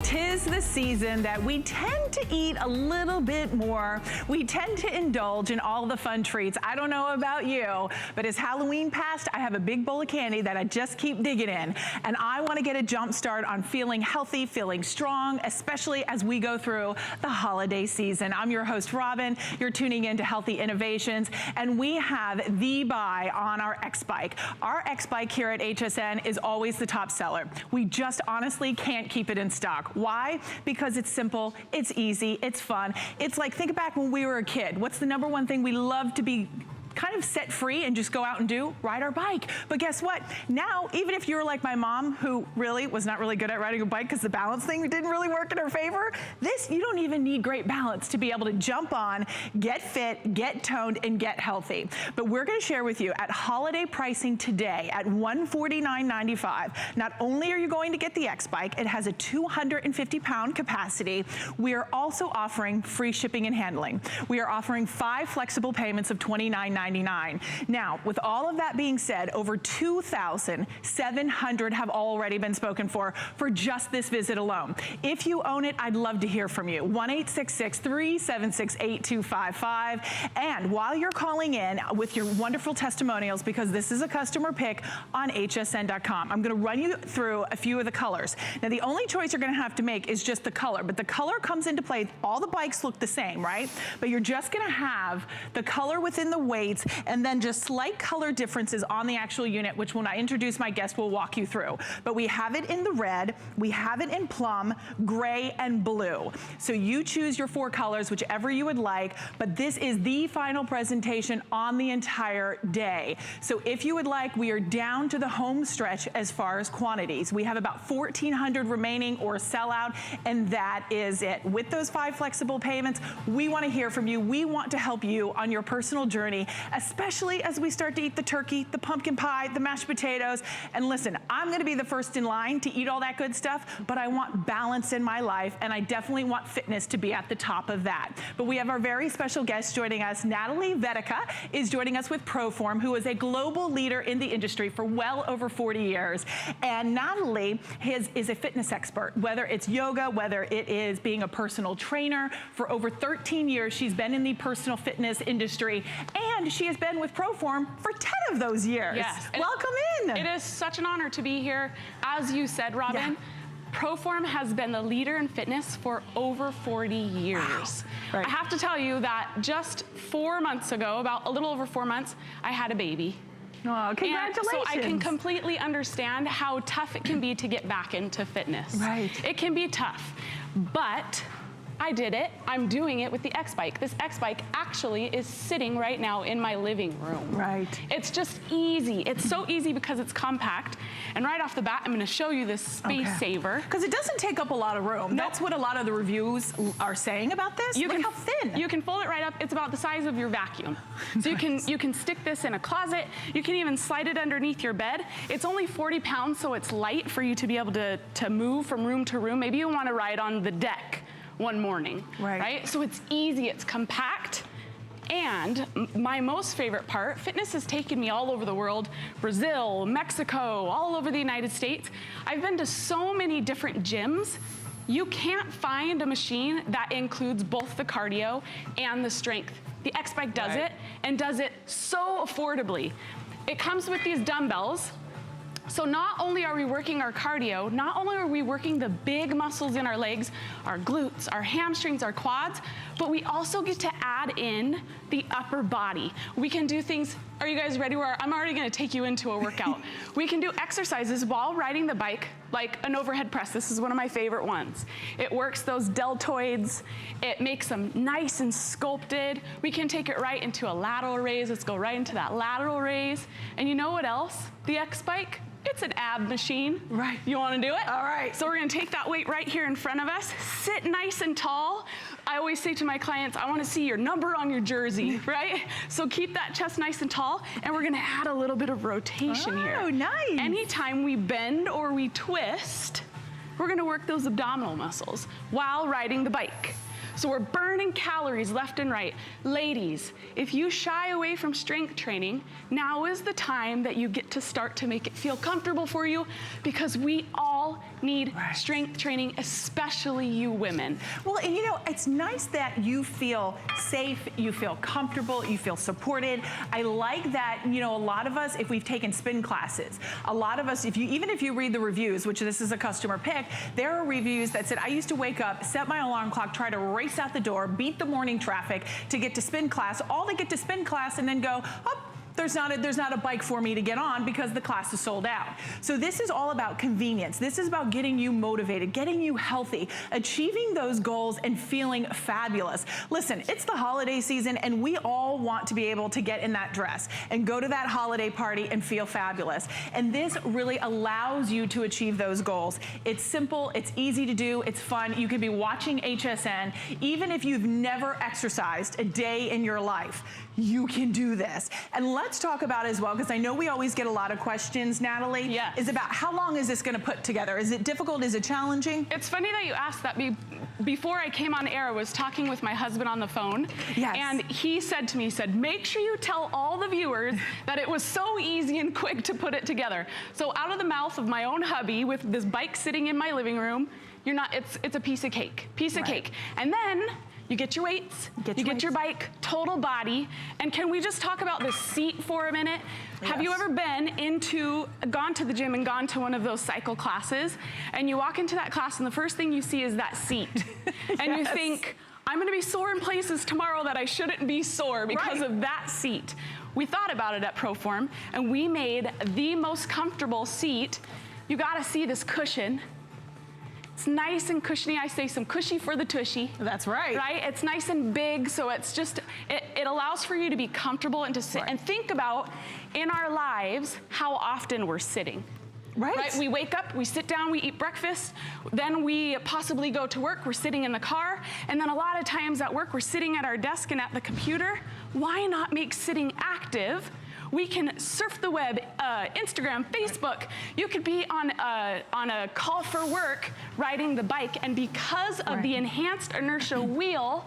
'Tis the season that we tend to eat a little bit more. We tend to indulge in all the fun treats. I don't know about you, but as Halloween passed, I have a big bowl of candy that I just keep digging in. And I want to get a jump start on feeling healthy, feeling strong, especially as we go through the holiday season. I'm your host, Robin. You're tuning in to Healthy Innovations, and we have the buy on our X-bike. Our X-bike here at HSN is always the top seller. We just honestly can't keep it in stock. Why? Because it's simple, it's easy, it's fun. It's like, think back when we were a kid. What's the number one thing we love to be kind of set free and just go out and do? Ride our bike. But guess what? Now, even if you're like my mom, who really was not really good at riding a bike because the balance thing didn't really work in her favor, you don't even need great balance to be able to jump on, get fit, get toned, and get healthy. But we're going to share with you at holiday pricing today at $149.95. Not only are you going to get the X-bike, it has a 250-pound capacity. We are also offering free shipping and handling. We are offering 5 flexible payments of $29.99. Now, with all of that being said, over 2,700 have already been spoken for just this visit alone. If you own it, I'd love to hear from you. 1-866-376-8255. And while you're calling in with your wonderful testimonials, because this is a customer pick on hsn.com, I'm going to run you through a few of the colors. Now, the only choice you're going to have to make is just the color, but the color comes into play. All the bikes look the same, right? But you're just going to have the color within the weights, and then just slight color differences on the actual unit, which when I introduce my guest, we'll walk you through. But we have it in the red, we have it in plum, gray, and blue. So you choose your 4 colors, whichever you would like, but this is the final presentation on the entire day. So if you would like, we are down to the home stretch as far as quantities. We have about 1,400 remaining or sell out, and that is it. With those 5 flexible payments, we want to hear from you. We want to help you on your personal journey, especially as we start to eat the turkey, the pumpkin pie, the mashed potatoes. And listen, I'm gonna be the first in line to eat all that good stuff, but I want balance in my life, and I definitely want fitness to be at the top of that. But we have our very special guest joining us. Natalie Vedica is joining us with Proform, who is a global leader in the industry for well over 40 years. And Natalie is a fitness expert, whether it's yoga, whether it is being a personal trainer. For over 13 years, she's been in the personal fitness industry, and she has been with Proform for 10 of those years. Yes. Welcome in. It is such an honor to be here. As you said, Robin, yeah. Proform has been the leader in fitness for over 40 years. Wow. Right. I have to tell you that just 4 months ago, about a little over 4 months, I had a baby. Oh, congratulations. And so I can completely understand how tough it can be to get back into fitness. Right. It can be tough, but I did it. I'm doing it with the X-bike. This X-bike actually is sitting right now in my living room. Right. It's just easy. It's so easy because it's compact. And right off the bat, I'm going to show you this space saver. Because it doesn't take up a lot of room. Nope. That's what a lot of the reviews are saying about this. Look how thin. You can fold it right up. It's about the size of your vacuum. So you can stick this in a closet. You can even slide it underneath your bed. It's only 40 pounds, so it's light for you to be able to move from room to room. Maybe you want to ride on the deck one morning, right? So it's easy, it's compact. And my most favorite part, fitness has taken me all over the world, Brazil, Mexico, all over the United States. I've been to so many different gyms. You can't find a machine that includes both the cardio and the strength. The X-bike does it, and does it so affordably. It comes with these dumbbells. So not only are we working our cardio, not only are we working the big muscles in our legs, our glutes, our hamstrings, our quads, but we also get to add in the upper body. We can do things, are you guys ready? I'm already gonna take you into a workout. We can do exercises while riding the bike, like an overhead press. This is one of my favorite ones. It works those deltoids. It makes them nice and sculpted. We can take it right into a lateral raise. Let's go right into that lateral raise. And you know what else? The X-bike, it's an ab machine. Right. You wanna do it? All right. So we're gonna take that weight right here in front of us, sit nice and tall. I always say to my clients, I wanna see your number on your jersey, right? So keep that chest nice and tall, and we're gonna add a little bit of rotation here. Oh, nice. Anytime we bend or we twist, we're gonna work those abdominal muscles while riding the bike. So we're burning calories left and right. Ladies, if you shy away from strength training, now is the time that you get to start to make it feel comfortable for you, because we all need strength training, especially you women. Well, and you know, it's nice that you feel safe, you feel comfortable, you feel supported. I like that, you know, a lot of us, if we've taken spin classes, a lot of us, even if you read the reviews, which this is a customer pick, there are reviews that said, I used to wake up, set my alarm clock, try to race out the door, beat the morning traffic to get to spin class, all to get to spin class and then go, oh, there's not a bike for me to get on because the class is sold out. So this is all about convenience. This is about getting you motivated, getting you healthy, achieving those goals and feeling fabulous. Listen, it's the holiday season and we all want to be able to get in that dress and go to that holiday party and feel fabulous. And this really allows you to achieve those goals. It's simple, it's easy to do, it's fun. You can be watching HSN, even if you've never exercised a day in your life, you can do this. And let's talk about as well, because I know we always get a lot of questions, Natalie, is about how long is this gonna put together? Is it difficult, is it challenging? It's funny that you asked that. Before I came on air, I was talking with my husband on the phone, and he said to me, he said, make sure you tell all the viewers that it was so easy and quick to put it together. So out of the mouth of my own hubby with this bike sitting in my living room, it's a piece of cake, And then, you get your weights, you get your bike, total body, and can we just talk about the seat for a minute? Yes. Have you ever gone to the gym and gone to one of those cycle classes, and you walk into that class and the first thing you see is that seat, and you think, I'm gonna be sore in places tomorrow that I shouldn't be sore because of that seat. We thought about it at Proform, and we made the most comfortable seat. You gotta see this cushion. It's nice and cushiony. I say some cushy for the tushy. That's right. Right? It's nice and big, so it's just, it allows for you to be comfortable and to sit and think about in our lives how often we're sitting. Right? We wake up, we sit down, we eat breakfast, then we possibly go to work, we're sitting in the car, and then a lot of times at work, we're sitting at our desk and at the computer. Why not make sitting active? We can surf the web, Instagram, Facebook. You could be on a call for work riding the bike, and because of the enhanced inertia wheel,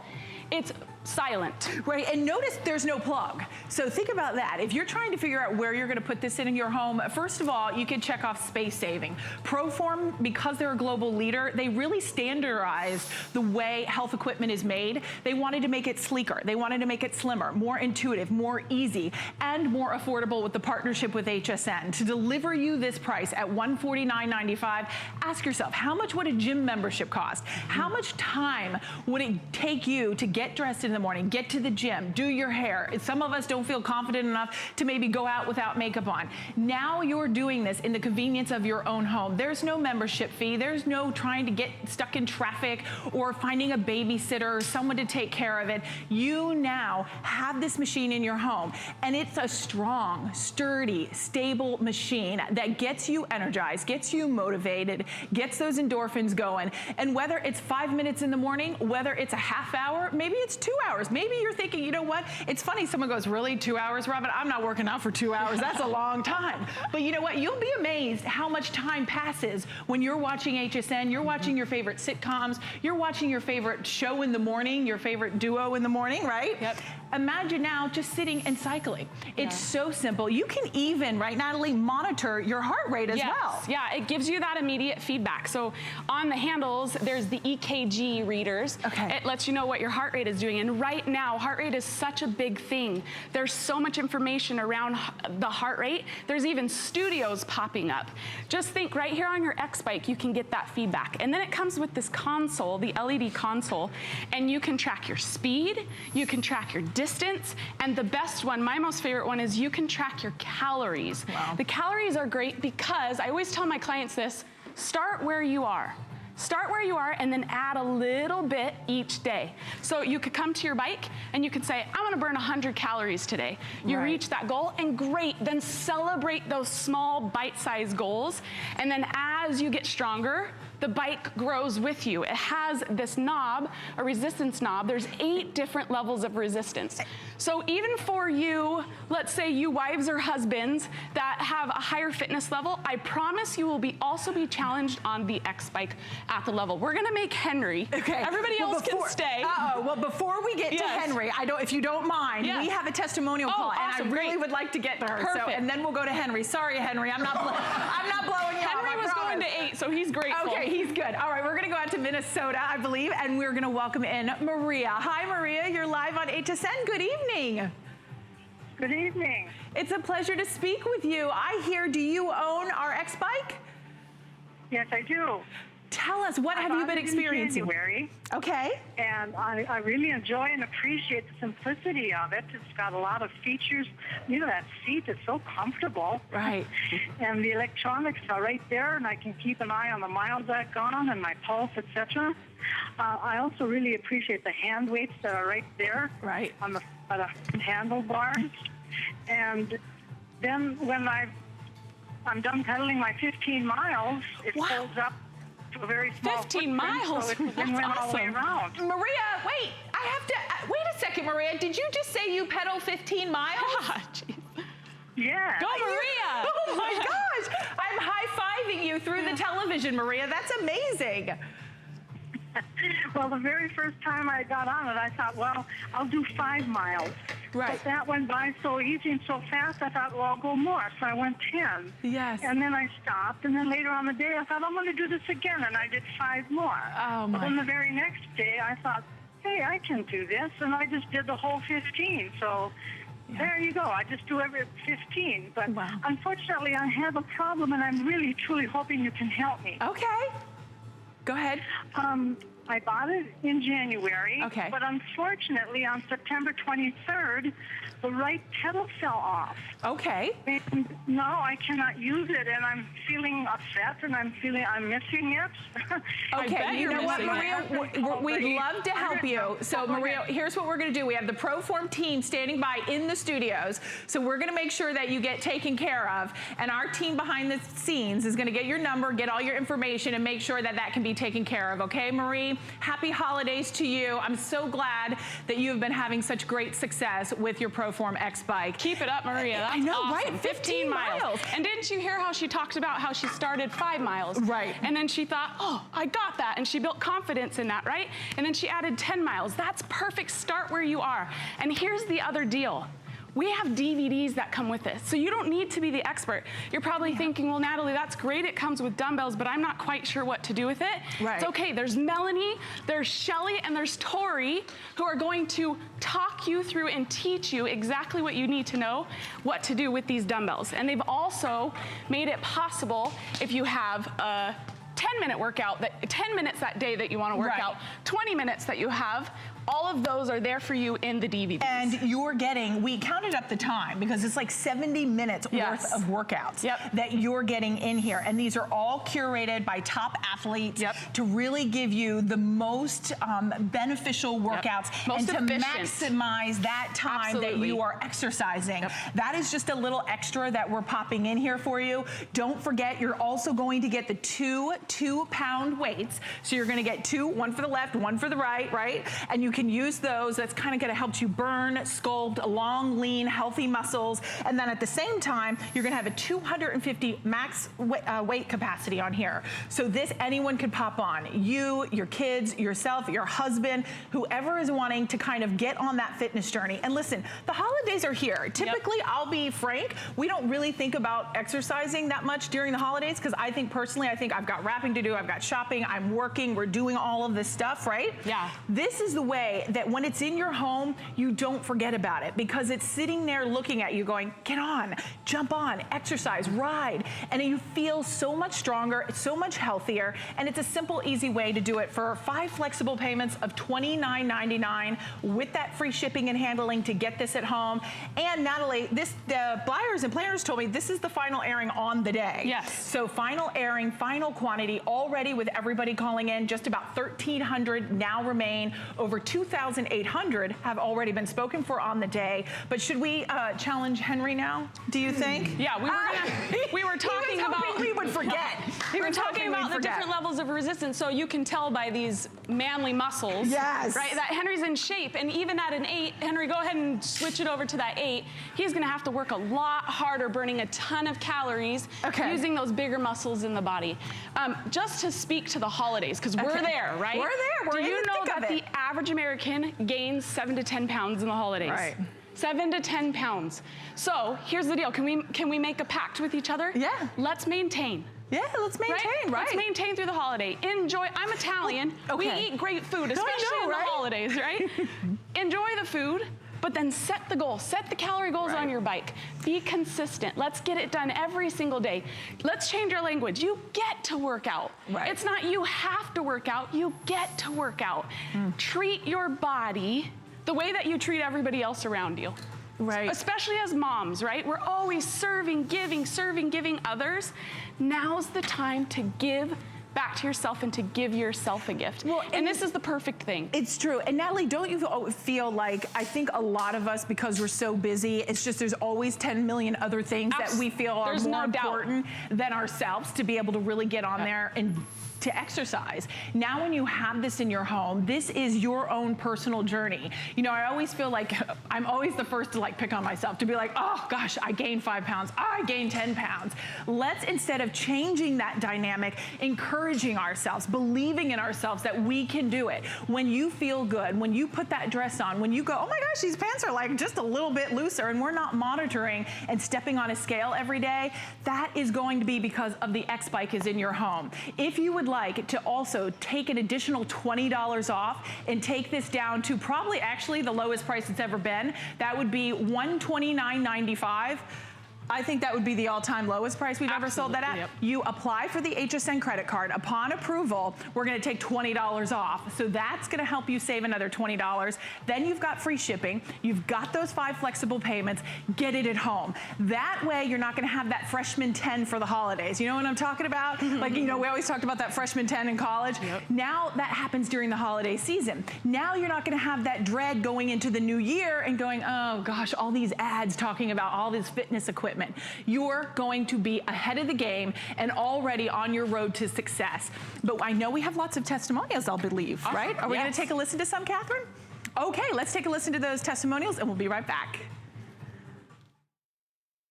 it's silent. Right, and notice there's no plug. So think about that. If you're trying to figure out where you're gonna put this in your home, first of all, you can check off space saving. Proform, because they're a global leader, they really standardized the way health equipment is made. They wanted to make it sleeker. They wanted to make it slimmer, more intuitive, more easy, and more affordable with the partnership with HSN. To deliver you this price at $149.95, ask yourself, how much would a gym membership cost? How much time would it take you to get dressed in the morning, get to the gym, do your hair? Some of us don't feel confident enough to maybe go out without makeup on. Now you're doing this in the convenience of your own home. There's no membership fee. There's no trying to get stuck in traffic or finding a babysitter or someone to take care of it. You now have this machine in your home, and it's a strong, sturdy, stable machine that gets you energized, gets you motivated, gets those endorphins going. And whether it's 5 minutes in the morning, whether it's a half hour, maybe it's 2 hours. Maybe you're thinking, you know what? It's funny, someone goes, really, 2 hours, Robin? I'm not working out for 2 hours. That's a long time. But you know what? You'll be amazed how much time passes when you're watching HSN, you're watching your favorite sitcoms, you're watching your favorite show in the morning, your favorite duo in the morning, right? Yep. Imagine now just sitting and cycling. It's so simple. You can even, right, Natalie, monitor your heart rate as well. Yeah, it gives you that immediate feedback. So on the handles, there's the EKG readers. It lets you know what your heart rate is doing. And right now, heart rate is such a big thing. There's so much information around the heart rate. There's even studios popping up. Just think, right here on your X-bike, you can get that feedback. And then it comes with this console, the LED console, and you can track your speed, you can track your distance, and the best one, my most favorite one, is you can track your calories. The calories are great because I always tell my clients this: start where you are. Start where you are and then add a little bit each day. So you could come to your bike and you could say, I want to burn 100 calories today. You reach that goal, and great, then celebrate those small bite-sized goals. And then as you get stronger, the bike grows with you. It has this knob, a resistance knob. There's 8 different levels of resistance. So even for you, let's say you wives or husbands that have a higher fitness level, I promise you will also be challenged on the X-bike at the level. We're gonna make Henry. Okay. Everybody else can stay. Well, before we get to Henry, if you don't mind, we have a testimonial call, awesome, and I really would like to get to her. Perfect. So, and then we'll go to Henry. Sorry, Henry, I'm not blowing you off. Henry was going to 8, so he's grateful. Okay, he's good. All right, we're gonna go out to Minnesota, I believe, and we're gonna welcome in Maria. Hi, Maria, you're live on HSN. Good evening. Good evening. It's a pleasure to speak with you. I hear, do you own our X-bike? Yes, I do. Tell us, what have you been experiencing? In January, okay. and I really enjoy and appreciate the simplicity of it. It's got a lot of features. You know, that seat is so comfortable. Right. And the electronics are right there, and I can keep an eye on the miles I've gone and my pulse, etc. I also really appreciate the hand weights that are right there. Right. On the handlebars. And then when I'm done pedaling my 15 miles, it folds up to a very small 15 miles? So it's a win-win all the way around. Maria, wait, I have to, wait a second, Maria. Did you just say you pedal 15 miles? Yeah. Go, Maria! Oh my gosh, I'm high-fiving you through the television, Maria. That's amazing. Well, the very first time I got on it, I thought, well, I'll do 5 miles. Right. But that went by so easy and so fast, I thought, well, I'll go more. So I went 10. Yes. And then I stopped. And then later on the day, I thought, I'm going to do this again. And I did 5 more. Oh, my. But then the very next day, I thought, hey, I can do this. And I just did the whole 15. So there you go. I just do every 15. But unfortunately, I have a problem, and I'm really, truly hoping you can help me. Okay. Go ahead. I bought it in January, okay. But unfortunately on September 23rd, the right pedal fell off. Okay. And now I cannot use it, and I'm feeling upset, and I'm missing it. Okay, you know what, Maria? We'd love to help you. So, Maria, here's what we're going to do. We have the Proform team standing by in the studios, so we're going to make sure that you get taken care of, and our team behind the scenes is going to get your number, get all your information, and make sure that that can be taken care of. Okay, Marie? Happy holidays to you. I'm so glad that you have been having such great success with your Proform X-bike. Keep it up, Maria. That's I know, awesome. right? 15 miles. And didn't you hear how she talked about how she started 5 miles? Right. And then she thought, oh, I got that. And she built confidence in that, right? And then she added 10 miles. That's perfect. Start where you are. And here's the other deal. We have DVDs that come with this, so you don't need to be the expert. You're probably thinking, well, Natalie, that's great, it comes with dumbbells, but I'm not quite sure what to do with it. Right. It's okay, there's Melanie, there's Shelly, and there's Tori, who are going to talk you through and teach you exactly what you need to know what to do with these dumbbells. And they've also made it possible if you have a 10-minute workout, 10 minutes that day that you want to work out, 20 minutes that you have, all of those are there for you in the DVDs. And you're getting, we counted up the time because it's like 70 minutes worth of workouts that you're getting in here. And these are all curated by top athletes to really give you the most beneficial workouts and to maximize that time that you are exercising. That is just a little extra that we're popping in here for you. Don't forget, you're also going to get the two 2-pound weights. So you're gonna get 2, one for the left, one for the right? And you can use those. That's kind of going to help you burn, sculpt long, lean, healthy muscles. And then at the same time, you're going to have a 250 max weight capacity on here. So this, anyone can pop on. You, your kids, yourself, your husband, whoever is wanting to kind of get on that fitness journey. And listen, the holidays are here. Typically, I'll be frank, we don't really think about exercising that much during the holidays because I think personally, I've got wrapping to do, I've got shopping, I'm working, we're doing all of this stuff, right? Yeah. This is the way that when it's in your home, you don't forget about it because it's sitting there looking at you going, get on, jump on, exercise, ride. And you feel so much stronger, it's so much healthier, and it's a simple, easy way to do it for 5 flexible payments of $29.99 with that free shipping and handling to get this at home. And Natalie, the buyers and planners told me this is the final airing on the day. Yes. So final airing, final quantity, already with everybody calling in, just about 1,300 now remain, over 2,800 have already been spoken for on the day. But should we challenge Henry now, do you think? Yeah, we were talking about... we would forget. We were talking about the different levels of resistance, so you can tell by these manly muscles, yes, right, that Henry's in shape. And even at an 8, Henry, go ahead and switch it over to that 8. He's gonna have to work a lot harder, burning a ton of calories, using those bigger muscles in the body. Just to speak to the holidays, because we're there, right? We're there. We're Do you know that the average American gains 7 to 10 pounds in the holidays? Right. 7 to 10 pounds. So here's the deal. Can we make a pact with each other? Yeah. Let's maintain. Yeah, let's maintain, right? Let's maintain through the holiday. Enjoy. I'm Italian. We eat great food, especially in the holidays, right? Enjoy the food, but then set the goal. Set the calorie goals on your bike. Be consistent. Let's get it done every single day. Let's change our language. You get to work out. Right. It's not you have to work out. You get to work out. Treat your body the way that you treat everybody else around you. Right. Especially as moms, right? We're always serving, giving others. Now's the time to give back to yourself and to give yourself a gift. Well, and this is the perfect thing. It's true. And Natalie, don't you feel like, I think a lot of us, because we're so busy, it's just there's always 10 million other things that we feel are more important than ourselves to be able to really get on there and to exercise. Now when you have this in your home, this is your own personal journey. You know, I always feel like I'm always the first to like pick on myself, to be like, oh gosh, I gained 5 pounds, I gained 10 pounds. Let's, instead of changing that dynamic, encouraging ourselves, believing in ourselves that we can do it. When you feel good, when you put that dress on, when you go, oh my gosh, these pants are like just a little bit looser, and we're not monitoring and stepping on a scale every day, that is going to be because of the X-bike is in your home. If you would like to also take an additional $20 off and take this down to probably actually the lowest price it's ever been, that would be $129.95. I think that would be the all-time lowest price we've ever sold that at. Yep. You apply for the HSN credit card. Upon approval, we're gonna take $20 off. So that's gonna help you save another $20. Then you've got free shipping. You've got those 5 flexible payments. Get it at home. That way, you're not gonna have that freshman 10 for the holidays. You know what I'm talking about? Like, you know, we always talked about that freshman 10 in college. Yep. Now that happens during the holiday season. Now you're not gonna have that dread going into the new year and going, oh gosh, all these ads talking about all this fitness equipment. You're going to be ahead of the game and already on your road to success. But I know we have lots of testimonials, I'll believe, right? Are we gonna take a listen to some, Catherine? Okay, let's take a listen to those testimonials and we'll be right back.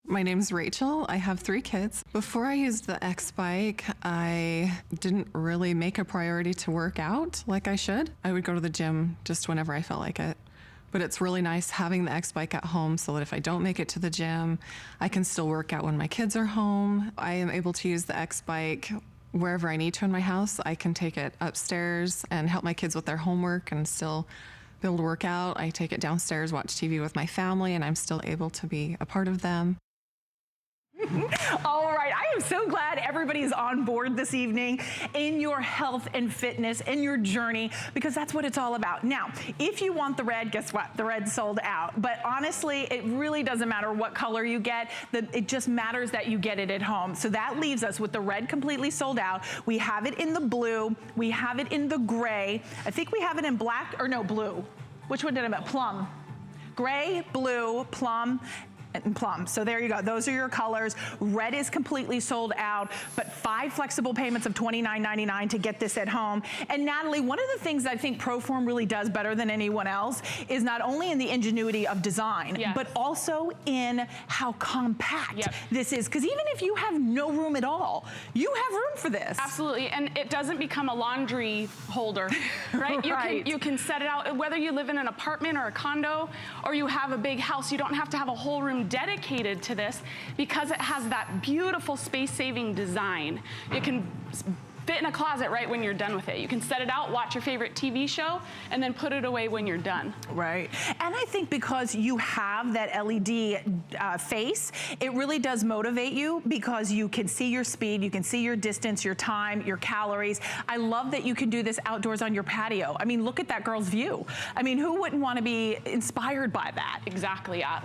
My name's Rachel. I have 3 kids. Before I used the X-bike, I didn't really make a priority to work out like I should. I would go to the gym just whenever I felt like it. But it's really nice having the X-bike at home so that if I don't make it to the gym, I can still work out when my kids are home. I am able to use the X-bike wherever I need to in my house. I can take it upstairs and help my kids with their homework and still be able to work out. I take it downstairs, watch TV with my family, and I'm still able to be a part of them. All right, I am so glad everybody's on board this evening in your health and fitness, in your journey, because that's what it's all about. Now, if you want the red, guess what? The red's sold out. But honestly, it really doesn't matter what color you get. It just matters that you get it at home. So that leaves us with the red completely sold out. We have it in the blue. We have it in the gray. I think we have it in black, or no, blue. Which one did I meant? Plum. Gray, blue, plum, and plum. So there you go. Those are your colors. Red is completely sold out, but 5 flexible payments of $29.99 to get this at home. And Natalie, one of the things I think Proform really does better than anyone else is not only in the ingenuity of design, but also in how compact this is. Because even if you have no room at all, you have room for this. Absolutely, and it doesn't become a laundry holder, right? You can set it out, whether you live in an apartment or a condo, or you have a big house, you don't have to have a whole room dedicated to this because it has that beautiful space-saving design. It can fit in a closet right when you're done with it. You can set it out, watch your favorite TV show, and then put it away when you're done. Right. And I think because you have that LED face, it really does motivate you because you can see your speed, you can see your distance, your time, your calories. I love that you can do this outdoors on your patio. I mean, look at that girl's view. I mean, who wouldn't want to be inspired by that? Exactly, yeah.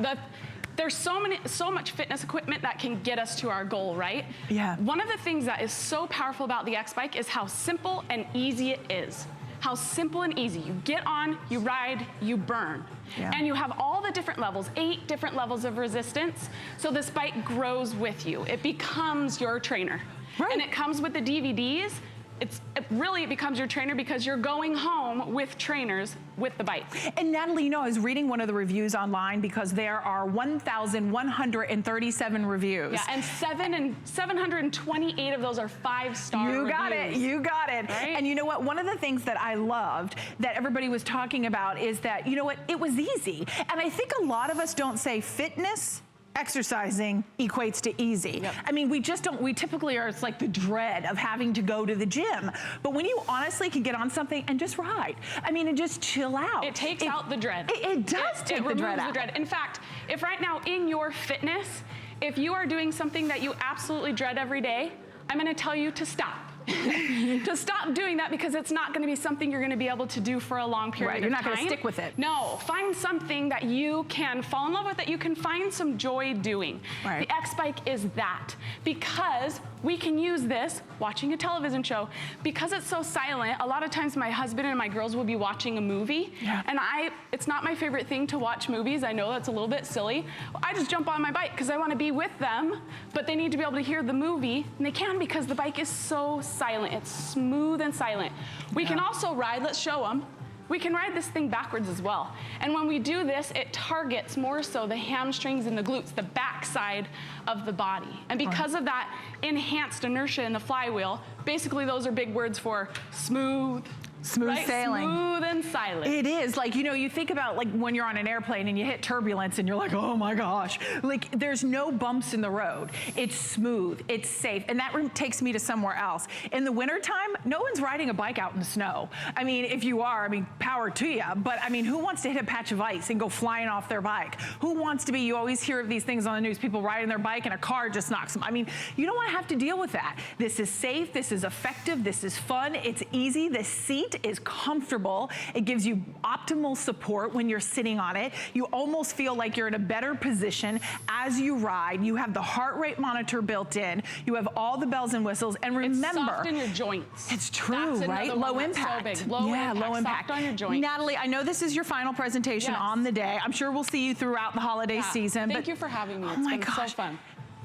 There's so much fitness equipment that can get us to our goal, right? Yeah. One of the things that is so powerful about the X-bike is how simple and easy it is. how simple and easy. You get on, you ride, you burn. And you have all the different levels, 8 different levels of resistance. So this bike grows with you. It becomes your trainer. And it comes with the DVDs. It really becomes your trainer because you're going home with trainers with the bike. And Natalie, you know, I was reading one of the reviews online because there are 1,137 reviews. Yeah, and 728 of those are 5-star reviews. You got it, you got it. Right? And you know what, one of the things that I loved that everybody was talking about is that, you know what, it was easy. And I think a lot of us don't say fitness, exercising equates to easy. I mean, we typically are, it's like the dread of having to go to the gym. But when you honestly can get on something and just ride, I mean, and just chill out. It takes out the dread. It does take the dread out. The dread. In fact, if right now in your fitness, if you are doing something that you absolutely dread every day, I'm gonna tell you to stop. To stop doing that because it's not going to be something you're going to be able to do for a long period of time. You're not going to stick with it. No, find something that you can fall in love with, that you can find some joy doing. The X-bike is that, because we can use this watching a television show. Because it's so silent, a lot of times my husband and my girls will be watching a movie, and it's not my favorite thing to watch movies. I know that's a little bit silly. I just jump on my bike because I want to be with them, but they need to be able to hear the movie, and they can because the bike is so silent. It's smooth and silent. We can also ride, let's show them. We can ride this thing backwards as well. And when we do this, it targets more so the hamstrings and the glutes, the backside of the body. And because of that enhanced inertia in the flywheel, basically those are big words for smooth, sailing. Smooth and silent. It is. Like, you know, you think about like when you're on an airplane and you hit turbulence and you're like, oh my gosh. Like, there's no bumps in the road. It's smooth, it's safe. And that takes me to somewhere else. In the wintertime, no one's riding a bike out in the snow. I mean, if you are, I mean, power to you. But I mean, who wants to hit a patch of ice and go flying off their bike? Who wants to be, you always hear of these things on the news, people riding their bike and a car just knocks them. I mean, you don't want to have to deal with that. This is safe, this is effective, this is fun, it's easy. The seat is comfortable. It gives you optimal support when you're sitting on it. You almost feel like you're in a better position as you ride. You have the heart rate monitor built in. You have all the bells and whistles. And remember, it's soft in your joints. It's true, right? Low impact. So big. Low impact. Soft on your joints. Natalie, I know this is your final presentation on the day. I'm sure we'll see you throughout the holiday season. Thank you for having me. It's been so fun.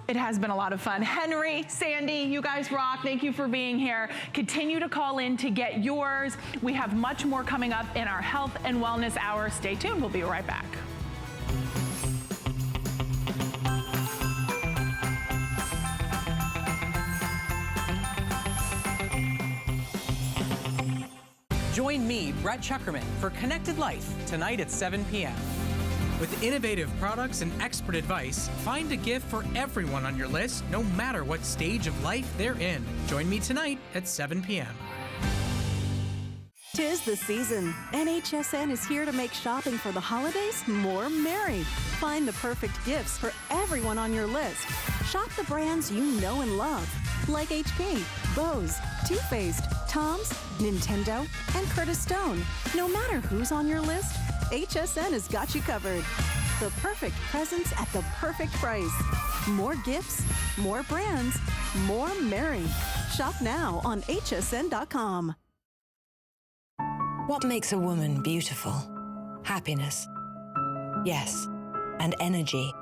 It has been a lot of fun. Henry, Sandy, you guys rock. Thank you for being here. Continue to call in to get yours. We have much more coming up in our Health and Wellness Hour. Stay tuned. We'll be right back. Join me, Brett Chuckerman, for Connected Life tonight at 7 p.m. With innovative products and expert advice, find a gift for everyone on your list, no matter what stage of life they're in. Join me tonight at 7 p.m. 'Tis the season, and HSN is here to make shopping for the holidays more merry. Find the perfect gifts for everyone on your list. Shop the brands you know and love, like HP, Bose, Too Faced, Tom's, Nintendo, and Curtis Stone. No matter who's on your list, HSN has got you covered. The perfect presents at the perfect price. More gifts, more brands, more merry. Shop now on hsn.com. What makes a woman beautiful? Happiness. Yes, and energy.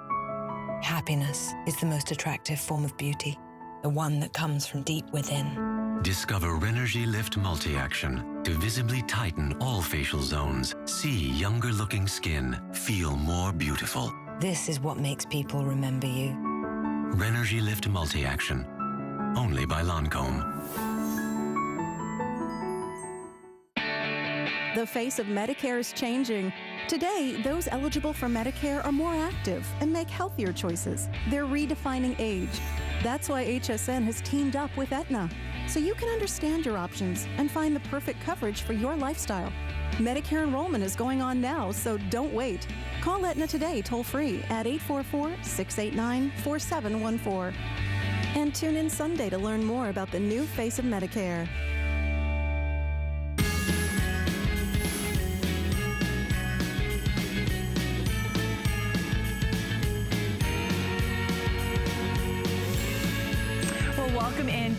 Happiness is the most attractive form of beauty, the one that comes from deep within. Discover Renergy Lift Multi-Action to visibly tighten all facial zones, see younger-looking skin, feel more beautiful. This is what makes people remember you. Renergy Lift Multi-Action, only by Lancome. The face of Medicare is changing. Today, those eligible for Medicare are more active and make healthier choices. They're redefining age. That's why HSN has teamed up with Aetna, so you can understand your options and find the perfect coverage for your lifestyle. Medicare enrollment is going on now, so don't wait. Call Aetna today toll-free at 844-689-4714. And tune in Sunday to learn more about the new face of Medicare.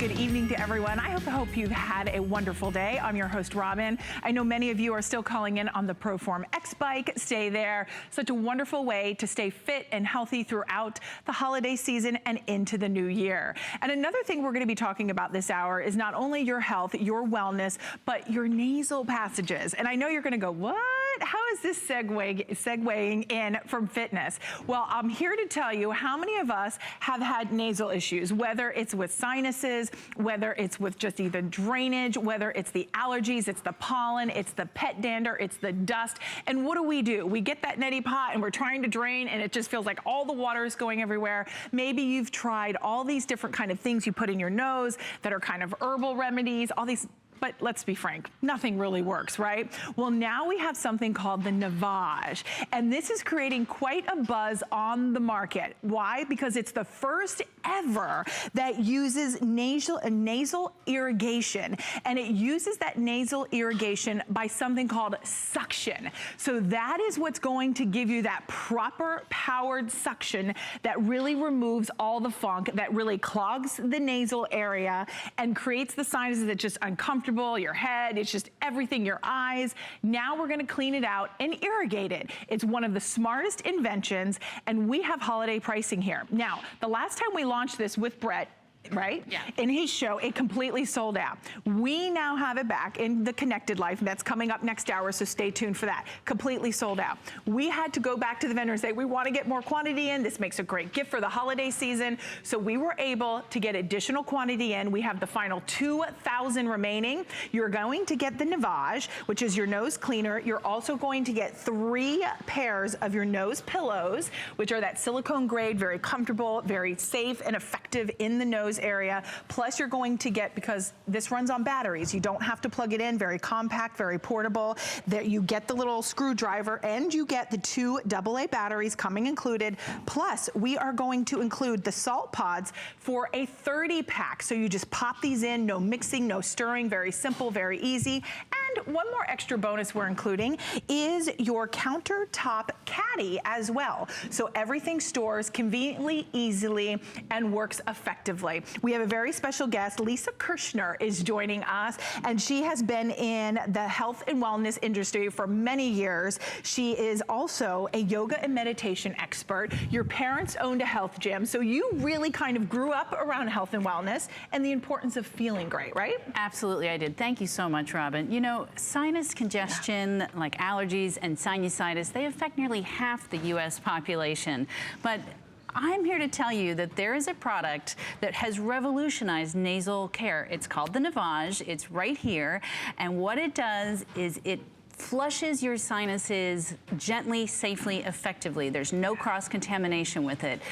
good evening to everyone. I hope you've had a wonderful day. I'm your host, Robin. I know many of you are still calling in on the Proform X-bike. Stay there. Such a wonderful way to stay fit and healthy throughout the holiday season and into the new year. And another thing we're going to be talking about this hour is not only your health, your wellness, but your nasal passages. And I know you're going to go, what? How is this segueing in from fitness? Well, I'm here to tell you how many of us have had nasal issues, whether it's with sinuses, whether it's with just either drainage, whether it's the allergies, it's the pollen, it's the pet dander, it's the dust. And what do? We get that neti pot and we're trying to drain and it just feels like all the water is going everywhere. Maybe you've tried all these different kind of things you put in your nose that are kind of herbal remedies, all these. But let's be frank, nothing really works, right? Well, now we have something called the Navage, and this is creating quite a buzz on the market. Why? Because it's the first ever that uses nasal irrigation, and it uses that nasal irrigation by something called suction. So that is what's going to give you that proper powered suction that really removes all the funk, that really clogs the nasal area and creates the sinuses that just uncomfortable, your head, it's just everything, your eyes. Now we're gonna clean it out and irrigate it. It's one of the smartest inventions, and we have holiday pricing here. Now, the last time we launched this with Brett, right? Yeah. In his show, it completely sold out. We now have it back in the Connected Life, and that's coming up next hour, so stay tuned for that. Completely sold out. We had to go back to the vendor and say, we want to get more quantity in. This makes a great gift for the holiday season. So we were able to get additional quantity in. We have the final 2,000 remaining. You're going to get the Navage, which is your nose cleaner. You're also going to get 3 pairs of your nose pillows, which are that silicone grade, very comfortable, very safe and effective in the nose area. Plus you're going to get, because this runs on batteries, you don't have to plug it in, very compact, very portable. That you get the little screwdriver and you get the 2 AA batteries coming included. Plus we are going to include the salt pods for a 30 pack. So you just pop these in, no mixing, no stirring, very simple, very easy. And one more extra bonus we're including is your countertop caddy as well. So everything stores conveniently, easily, and works effectively. We have a very special guest. Lisa Kirshner is joining us, and she has been in the health and wellness industry for many years. She is also a yoga and meditation expert. Your parents owned a health gym, so you really kind of grew up around health and wellness and the importance of feeling great, right? Absolutely, I did. Thank you so much, Robin. You know, sinus congestion, like allergies and sinusitis, they affect nearly half the U.S. population. But I'm here to tell you that there is a product that has revolutionized nasal care. It's called the Navage. It's right here. And what it does is it flushes your sinuses gently, safely, effectively. There's no cross-contamination with it.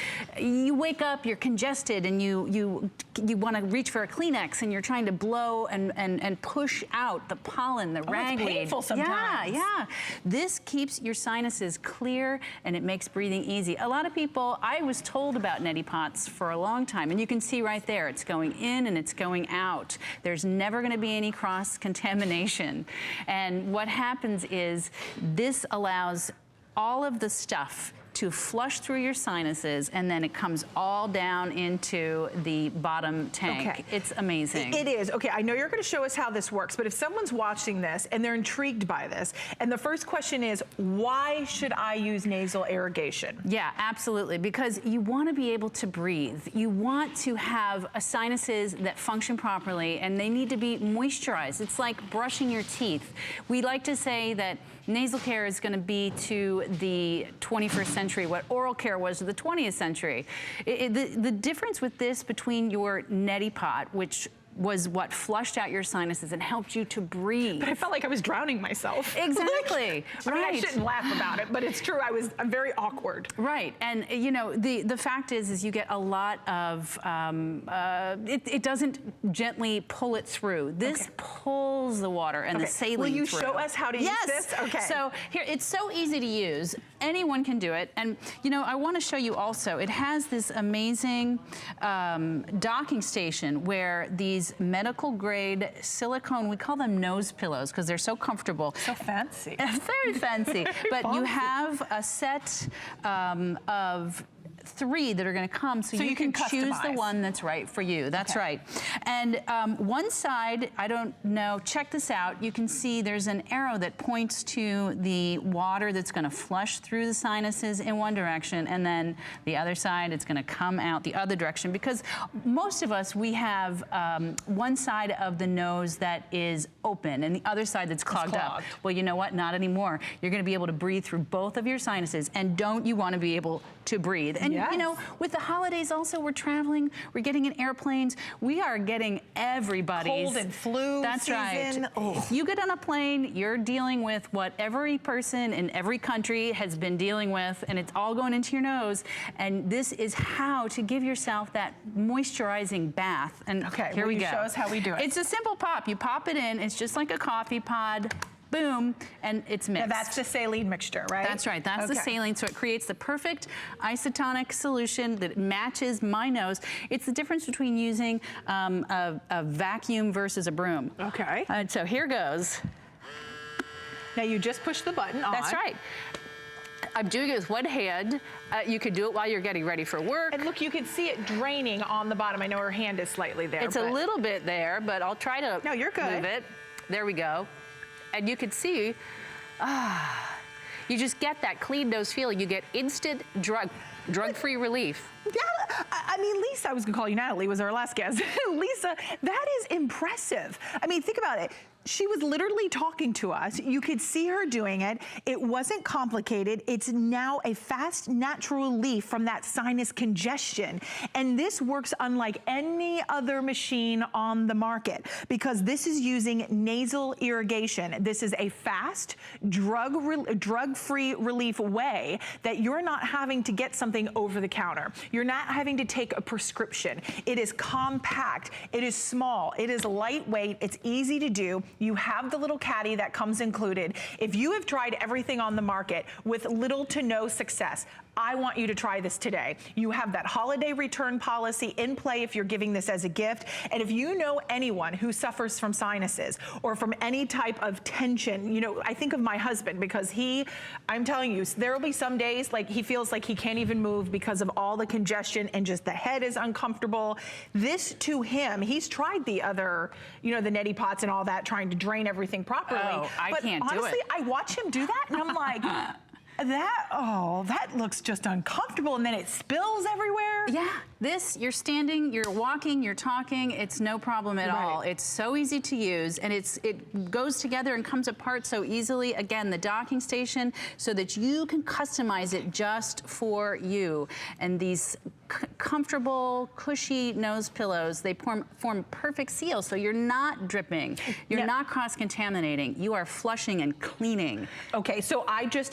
You wake up, you're congested, and you want to reach for a Kleenex, and you're trying to blow and push out the pollen, the ragweed. It's painful sometimes. Yeah. This keeps your sinuses clear, and it makes breathing easy. A lot of people, I was told about neti pots for a long time, and you can see right there, it's going in and it's going out. There's never going to be any cross-contamination. And what happens is this allows all of the stuff to flush through your sinuses, and then it comes all down into the bottom tank. Okay. It's amazing. It is. Okay, I know you're going to show us how this works, but if someone's watching this and they're intrigued by this, and the first question is, why should I use nasal irrigation? Yeah, absolutely, because you want to be able to breathe. You want to have sinuses that function properly, and they need to be moisturized. It's like brushing your teeth. We like to say that nasal care is going to be to the 21st century what oral care was to the 20th century. The difference with this between your neti pot, which was what flushed out your sinuses and helped you to breathe. But I felt like I was drowning myself. Exactly. I mean, I shouldn't laugh about it, but it's true. I'm very awkward. Right. And you know, the fact is you get a lot of, it doesn't gently pull it through. This pulls the water and the saline through. Will you show us how to use this? Okay. So here, it's so easy to use. Anyone can do it. And you know, I want to show you also, it has this amazing docking station where these medical grade silicone, we call them nose pillows because they're so comfortable. So fancy. Very fancy. But you have a set of 3 that are going to come, so you can choose the one that's right for you. That's right. And one side, I don't know, check this out. You can see there's an arrow that points to the water that's going to flush through the sinuses in one direction, and then the other side, it's going to come out the other direction, because most of us, we have one side of the nose that is open and the other side that's clogged up. Well, you know what? Not anymore. You're going to be able to breathe through both of your sinuses, and don't you want to be able to breathe? And you know, with the holidays also, we're traveling, we're getting in airplanes, we are getting everybody's cold and flu That's season. Right. If you get on a plane, you're dealing with what every person in every country has been dealing with, and it's all going into your nose. And this is how to give yourself that moisturizing bath. And here we go. Show us how we do it. It's a simple pop. You pop it in. It's just like a coffee pod. Boom, and it's mixed. Now that's the saline mixture, right? That's right, that's the saline, so it creates the perfect isotonic solution that matches my nose. It's the difference between using a vacuum versus a broom. Okay. So here goes. Now you just push the button on. That's right. I'm doing it with one hand. You can do it while you're getting ready for work. And look, you can see it draining on the bottom. I know her hand is slightly there. It's a little bit there, but I'll try to move it. There we go. And you can see, you just get that clean nose feeling. You get instant drug-free relief. Yeah, I mean, Lisa, I was gonna call you Natalie, was our last guest. Lisa, that is impressive. I mean, think about it. She was literally talking to us. You could see her doing it. It wasn't complicated. It's now a fast, natural relief from that sinus congestion. And this works unlike any other machine on the market, because this is using nasal irrigation. This is a fast, drug-free relief way that you're not having to get something over the counter. You're not having to take a prescription. It is compact. It is small. It is lightweight. It's easy to do. You have the little caddy that comes included. If you have tried everything on the market with little to no success, I want you to try this today. You have that holiday return policy in play if you're giving this as a gift. And if you know anyone who suffers from sinuses or from any type of tension, you know, I think of my husband, because I'm telling you, there will be some days like he feels like he can't even move because of all the congestion and just the head is uncomfortable. This to him, he's tried the other, you know, the neti pots and all that, trying to drain everything properly. Oh, I can't do it. Honestly, I watch him do that and I'm like, that looks just uncomfortable, and then it spills everywhere. Yeah, this, you're standing, you're walking, you're talking, it's no problem at all. It's so easy to use, and it goes together and comes apart so easily. Again, the docking station, so that you can customize it just for you. And these comfortable, cushy nose pillows, they form perfect seals, so you're not dripping, you're not cross-contaminating, you are flushing and cleaning. Okay, so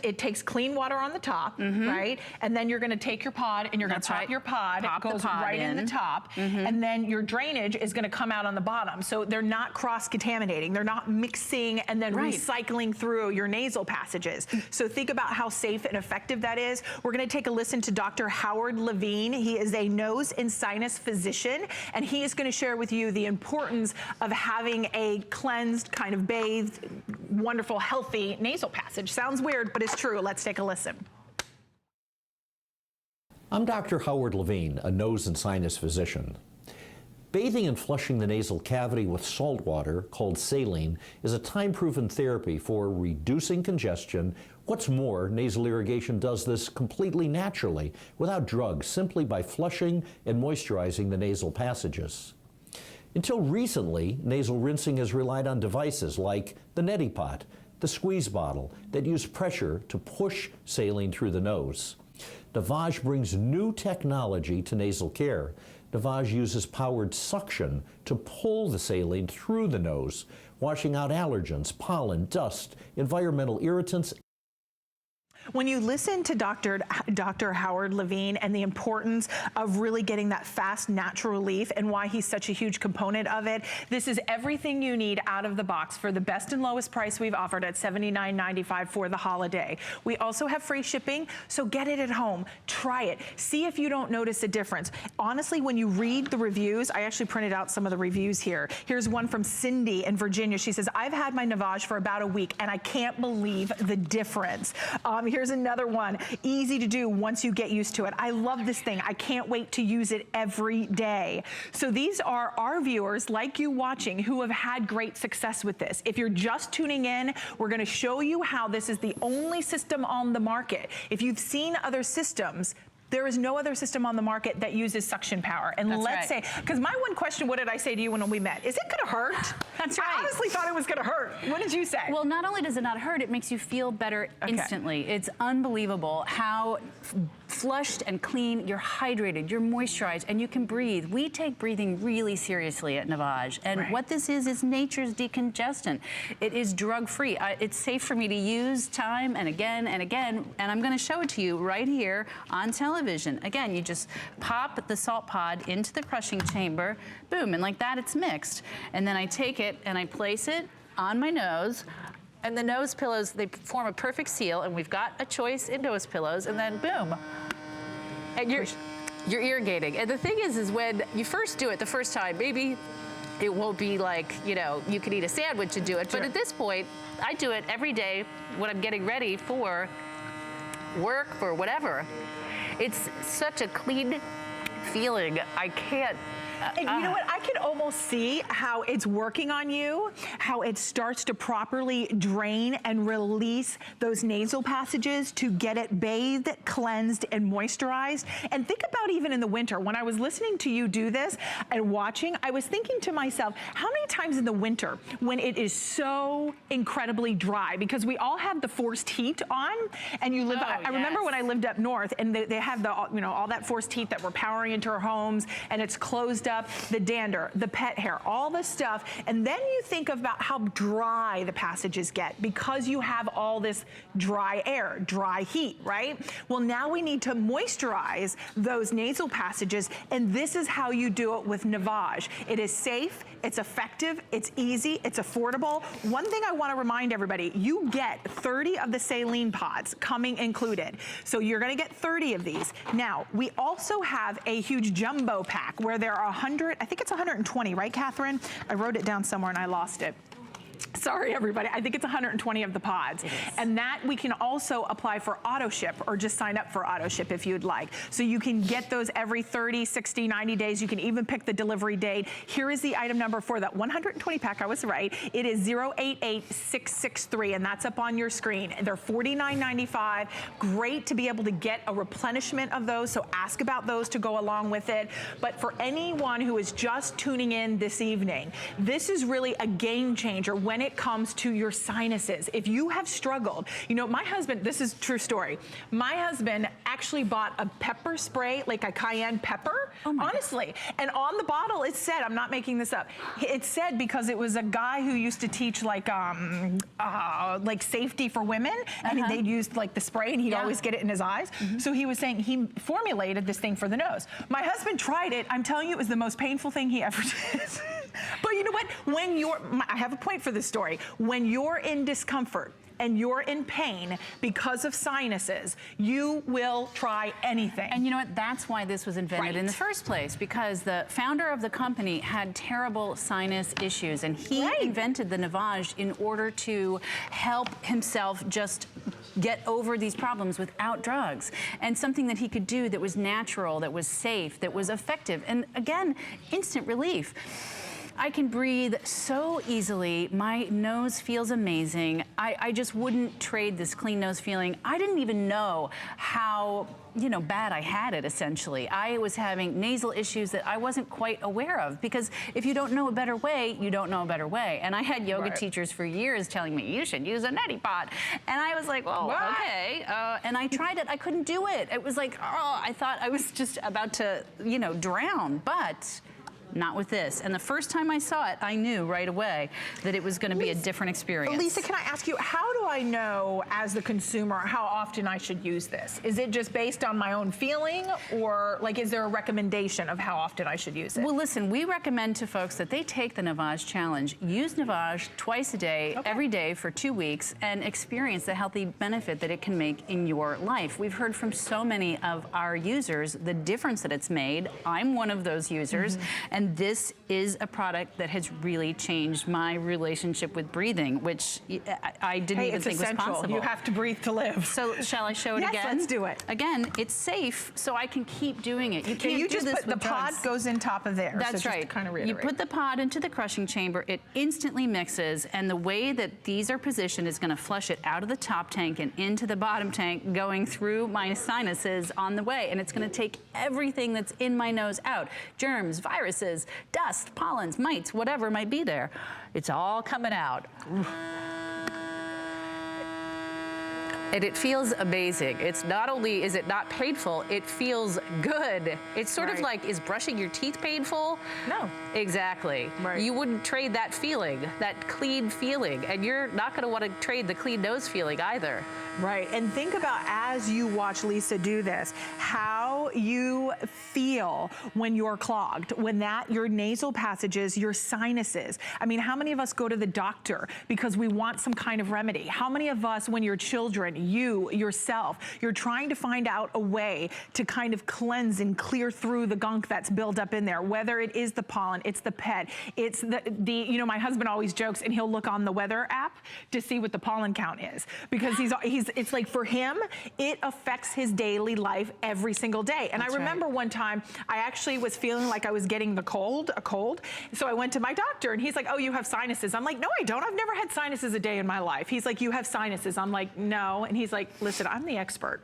it takes clean water on the top, right? And then you're gonna take your pod and you're gonna pop your pod. It goes right in the top. And then your drainage is gonna come out on the bottom. So they're not cross-contaminating. They're not mixing and then recycling through your nasal passages. So think about how safe and effective that is. We're gonna take a listen to Dr. Howard Levine. He is a nose and sinus physician, and he is gonna share with you the importance of having a cleansed, kind of bathed, wonderful, healthy nasal passage. Sounds weird, but it's true. Let's take a listen. I'm Dr. Howard Levine, a nose and sinus physician. Bathing and flushing the nasal cavity with salt water, called saline, is a time-proven therapy for reducing congestion. What's more, nasal irrigation does this completely naturally, without drugs, simply by flushing and moisturizing the nasal passages. Until recently, nasal rinsing has relied on devices like the neti pot, the squeeze bottle, that use pressure to push saline through the nose. Navage brings new technology to nasal care. Navage uses powered suction to pull the saline through the nose, washing out allergens, pollen, dust, environmental irritants. When you listen to Dr. Howard Levine and the importance of really getting that fast, natural relief and why he's such a huge component of it, this is everything you need out of the box for the best and lowest price we've offered at $79.95 for the holiday. We also have free shipping, so get it at home. Try it. See if you don't notice a difference. Honestly, when you read the reviews, I actually printed out some of the reviews here. Here's one from Cindy in Virginia. She says, I've had my Navage for about a week and I can't believe the difference. Here's Here's another one. Easy to do once you get used to it. I love this thing. I can't wait to use it every day. So these are our viewers, like you watching, who have had great success with this. If you're just tuning in, we're gonna show you how this is the only system on the market. If you've seen other systems, there is no other system on the market that uses suction power. And let's say, because my one question, what did I say to you when we met? Is it gonna hurt? That's right. I honestly thought it was gonna hurt. What did you say? Well, not only does it not hurt, it makes you feel better instantly. It's unbelievable how flushed and clean, you're hydrated, you're moisturized, and you can breathe. We take breathing really seriously at Navage. And what this is nature's decongestant. It is drug-free. It's safe for me to use time and again, and I'm gonna show it to you right here on television. Again, you just pop the salt pod into the crushing chamber, boom, and like that it's mixed. And then I take it and I place it on my nose, and the nose pillows, they form a perfect seal, and we've got a choice in nose pillows, and then boom. And you're irrigating. And the thing is when you first do it the first time, maybe it won't be like, you know, you could eat a sandwich and do it. But at this point, I do it every day when I'm getting ready for work or whatever. It's such a clean feeling. I can't. And you know what? I can almost see how it's working on you, how it starts to properly drain and release those nasal passages to get it bathed, cleansed, and moisturized. And think about even in the winter, when I was listening to you do this and watching, I was thinking to myself, how many times in the winter when it is so incredibly dry, because we all have the forced heat on, and you live, I remember when I lived up north, and they have the, you know, all that forced heat that we're powering into our homes, and it's closed up, the dander, the pet hair, all the stuff. And then you think about how dry the passages get because you have all this dry air, dry heat, right? Well, now we need to moisturize those nasal passages, and this is how you do it with Navage. It is safe, it's effective, it's easy, it's affordable. One thing I want to remind everybody, you get 30 of the saline pods coming included. So you're going to get 30 of these. Now, we also have a huge jumbo pack where there are 100, I think it's 120, right, Catherine? I wrote it down somewhere and I lost it. Sorry, everybody. I think it's 120 of the pods. And that we can also apply for auto ship, or just sign up for auto ship if you'd like. So you can get those every 30, 60, 90 days. You can even pick the delivery date. Here is the item number for that 120 pack. I was right. It is 088663, and that's up on your screen. They're $49.95. Great to be able to get a replenishment of those, so ask about those to go along with it. But for anyone who is just tuning in this evening, this is really a game changer when it comes to your sinuses. If you have struggled, you know, my husband, this is a true story. My husband actually bought a pepper spray, like a cayenne pepper, honestly. And on the bottle, it said, I'm not making this up, it said because it was a guy who used to teach like safety for women, and they'd used like the spray, and he'd always get it in his eyes. So he was saying he formulated this thing for the nose. My husband tried it. I'm telling you, it was the most painful thing he ever did. But you know what? When I have a point for this story. When you're in discomfort and you're in pain because of sinuses, you will try anything. And you know what? That's why this was invented in the first place, because the founder of the company had terrible sinus issues, and he invented the Navage in order to help himself just get over these problems without drugs, and something that he could do that was natural, that was safe, that was effective, and again, instant relief. I can breathe so easily. My nose feels amazing. I just wouldn't trade this clean nose feeling. I didn't even know how, you know, bad I had it, essentially. I was having nasal issues that I wasn't quite aware of, because if you don't know a better way, you don't know a better way. And I had yoga teachers for years telling me, you should use a neti pot. And I was like, well, okay. And I tried it. I couldn't do it. It was like, oh, I thought I was just about to, you know, drown. But not with this. And the first time I saw it, I knew right away that it was going to be a different experience. Lisa, can I ask you, how do I know as the consumer how often I should use this? Is it just based on my own feeling, or like is there a recommendation of how often I should use it? Well, listen, we recommend to folks that they take the Navage challenge, use Navage twice a day, every day for 2 weeks, and experience the healthy benefit that it can make in your life. We've heard from so many of our users the difference that it's made. I'm one of those users, and this is a product that has really changed my relationship with breathing, which I didn't even didn't think was possible. You have to breathe to live. So shall I show it again? Yes, let's do it. Again, it's safe, so I can keep doing it. You can't you do just this put the with pod drugs. goes in top of there. That's so right. Just to kind of you put the pod into the crushing chamber, it instantly mixes, and the way that these are positioned is gonna flush it out of the top tank and into the bottom tank, going through my sinuses on the way. And it's gonna take everything that's in my nose out. Germs, viruses, dust, pollens, mites, whatever might be there. It's all coming out. And it feels amazing. It's not only is it not painful, it feels good. It's sort of like, is brushing your teeth painful? No. Exactly. Right. You wouldn't trade that feeling, that clean feeling, and you're not gonna wanna trade the clean nose feeling either. Right, and think about as you watch Lisa do this, how you feel when you're clogged, when your nasal passages, your sinuses. I mean, how many of us go to the doctor because we want some kind of remedy? How many of us, when your children, you, yourself, you're trying to find out a way to kind of cleanse and clear through the gunk that's built up in there, whether it is the pollen, it's the pet, it's the you know, my husband always jokes and he'll look on the weather app to see what the pollen count is, because it's like for him, it affects his daily life every single day. And I remember one time I actually was feeling like I was getting a cold. So I went to my doctor and he's like, oh, you have sinuses. I'm like, no, I don't. I've never had sinuses a day in my life. He's like, you have sinuses. I'm like, no. And he's like, listen, I'm the expert.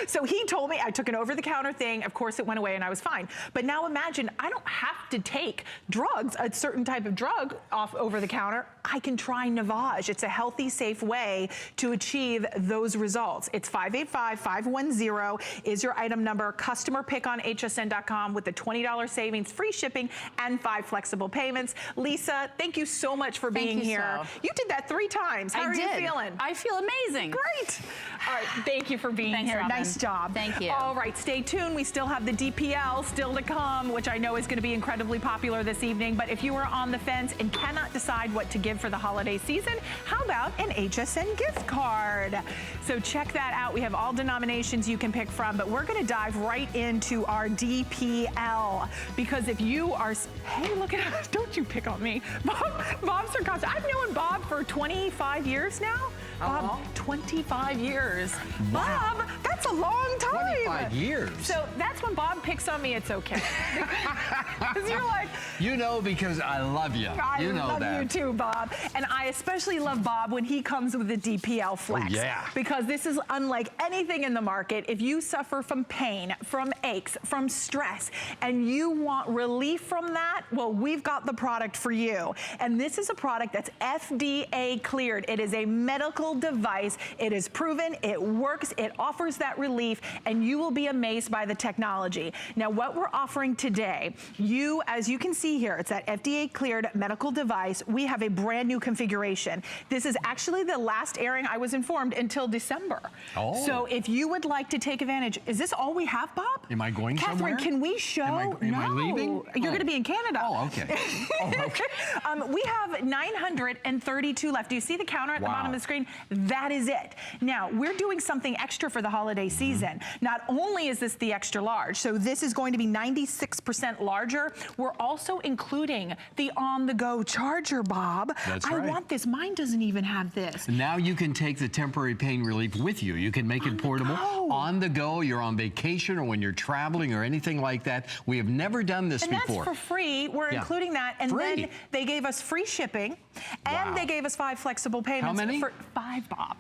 So he told me, I took an over-the-counter thing. Of course, it went away and I was fine. But now imagine, I don't have to take drugs, a certain type of drug off over-the-counter. I can try Navage. It's a healthy, safe way to achieve those results. It's 585-510 is your item number. Customer pick on hsn.com with the $20 savings, free shipping, and 5 flexible payments. Lisa, thank you so much for being here. You did that 3 times. How are you feeling? I feel amazing. Great. All right, thank you for being here. Robin. Nice job. Thank you. All right, stay tuned. We still have the DPL still to come, which I know is going to be incredibly popular this evening. But if you are on the fence and cannot decide what to give for the holiday season, how about an HSN gift card? So check that out. We have all denominations you can pick from, but we're going to dive right into our DPL, because if you are, hey, look at us, don't you pick on me. Bob Sarkozy, I've known Bob for 25 years now. Bob, 25 years. Wow. Bob, that's a long time. 25 years. So that's when Bob picks on me, it's okay. Because you're like, you know, because I love you. You know that. I love you too, Bob. And I especially love Bob when he comes with the DPL Flex. Oh, yeah. Because this is unlike anything in the market. If you suffer from pain, from aches, from stress, and you want relief from that, well, we've got the product for you. And this is a product that's FDA cleared. It is a medical device. It is proven, it works, it offers that relief, and you will be amazed by the technology. Now, what we're offering today, as you can see here, it's that FDA cleared medical device. We have a brand new configuration. This is actually the last airing, I was informed, until December. Oh. So if you would like to take advantage, is this all we have, Bob? Am I going Catherine, somewhere? can we show? Am I leaving? You're going to be in Canada. Oh, okay. Oh, okay. We have 932 left. Do you see the counter at the bottom of the screen? That is it. Now, we're doing something extra for the holiday season. Not only is this the extra large, so this is going to be 96% larger, we're also including the on-the-go charger, Bob. That's I right. want this. Mine doesn't even have this. Now you can take the temporary pain relief with you. You can make it portable. On the go, you're on vacation or when you're traveling or anything like that. We have never done this before. That's for free. We're including that. And then they gave us free shipping and they gave us 5 flexible payments. How many? For 5, Bob.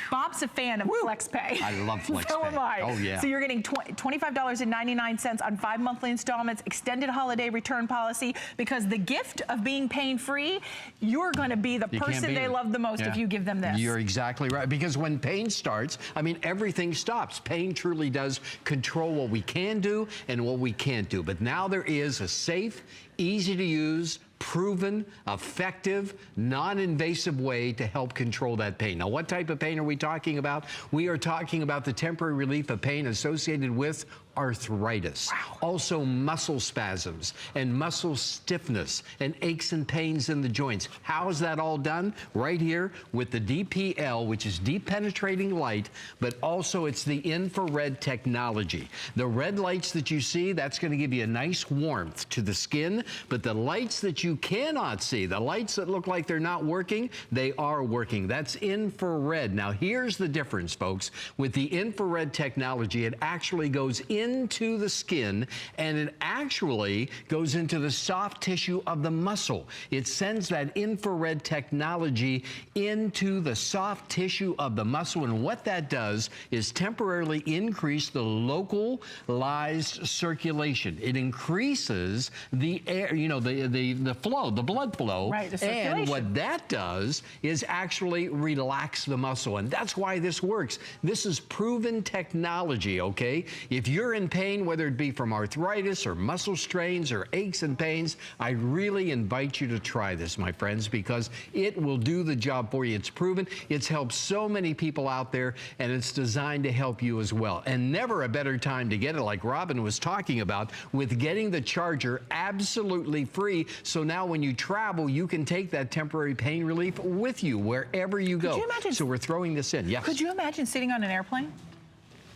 Bob's a fan of FlexPay. I love FlexPay. So am I. Oh, yeah. So you're getting $25.99 on 5 monthly installments, extended holiday return policy, because the gift of being pain-free, you're going to be the person they love the most if you give them this. You're exactly right. Because when pain starts, I mean, everything stops. Pain truly does control what we can do and what we can't do. But now there is a safe, easy to use, proven, effective, non-invasive way to help control that pain. Now, what type of pain are we talking about? We are talking about the temporary relief of pain associated with arthritis, also muscle spasms and muscle stiffness and aches and pains in the joints. How is that all done? Right here with the DPL, which is deep penetrating light, but also it's the infrared technology. The red lights that you see, that's going to give you a nice warmth to the skin, but the lights that you you cannot see, the lights that look like they're not working, they are working. That's infrared. Now, here's the difference, folks. With the infrared technology, it actually goes into the skin, and it actually goes into the soft tissue of the muscle. It sends that infrared technology into the soft tissue of the muscle, and what that does is temporarily increase the localized circulation. It increases the air, you know, the flow, the blood flow. Right, the circulation. And what that does is actually relax the muscle, and that's why this works. This is proven technology, okay? If you're in pain, whether it be from arthritis or muscle strains or aches and pains, I really invite you to try this, my friends, because it will do the job for you. It's proven. It's helped so many people out there, and it's designed to help you as well. And never a better time to get it, like Robin was talking about, with getting the charger absolutely free. So now when you travel, you can take that temporary pain relief with you wherever you go. Could you imagine? So we're throwing this in. Yes. Could you imagine sitting on an airplane?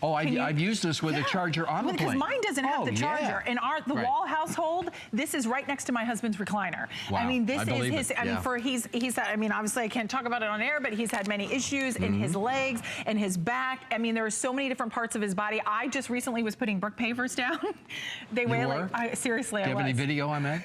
Oh, I've used this with a charger on the plane. Because mine doesn't have the charger. In the Wall household, this is right next to my husband's recliner. Wow. I mean, this is his, it. I mean, he's had, I mean, obviously I can't talk about it on air, but he's had many issues in his legs and his back. I mean, there are so many different parts of his body. I just recently was putting brick pavers down. They weigh like, seriously, Do you have any video on that?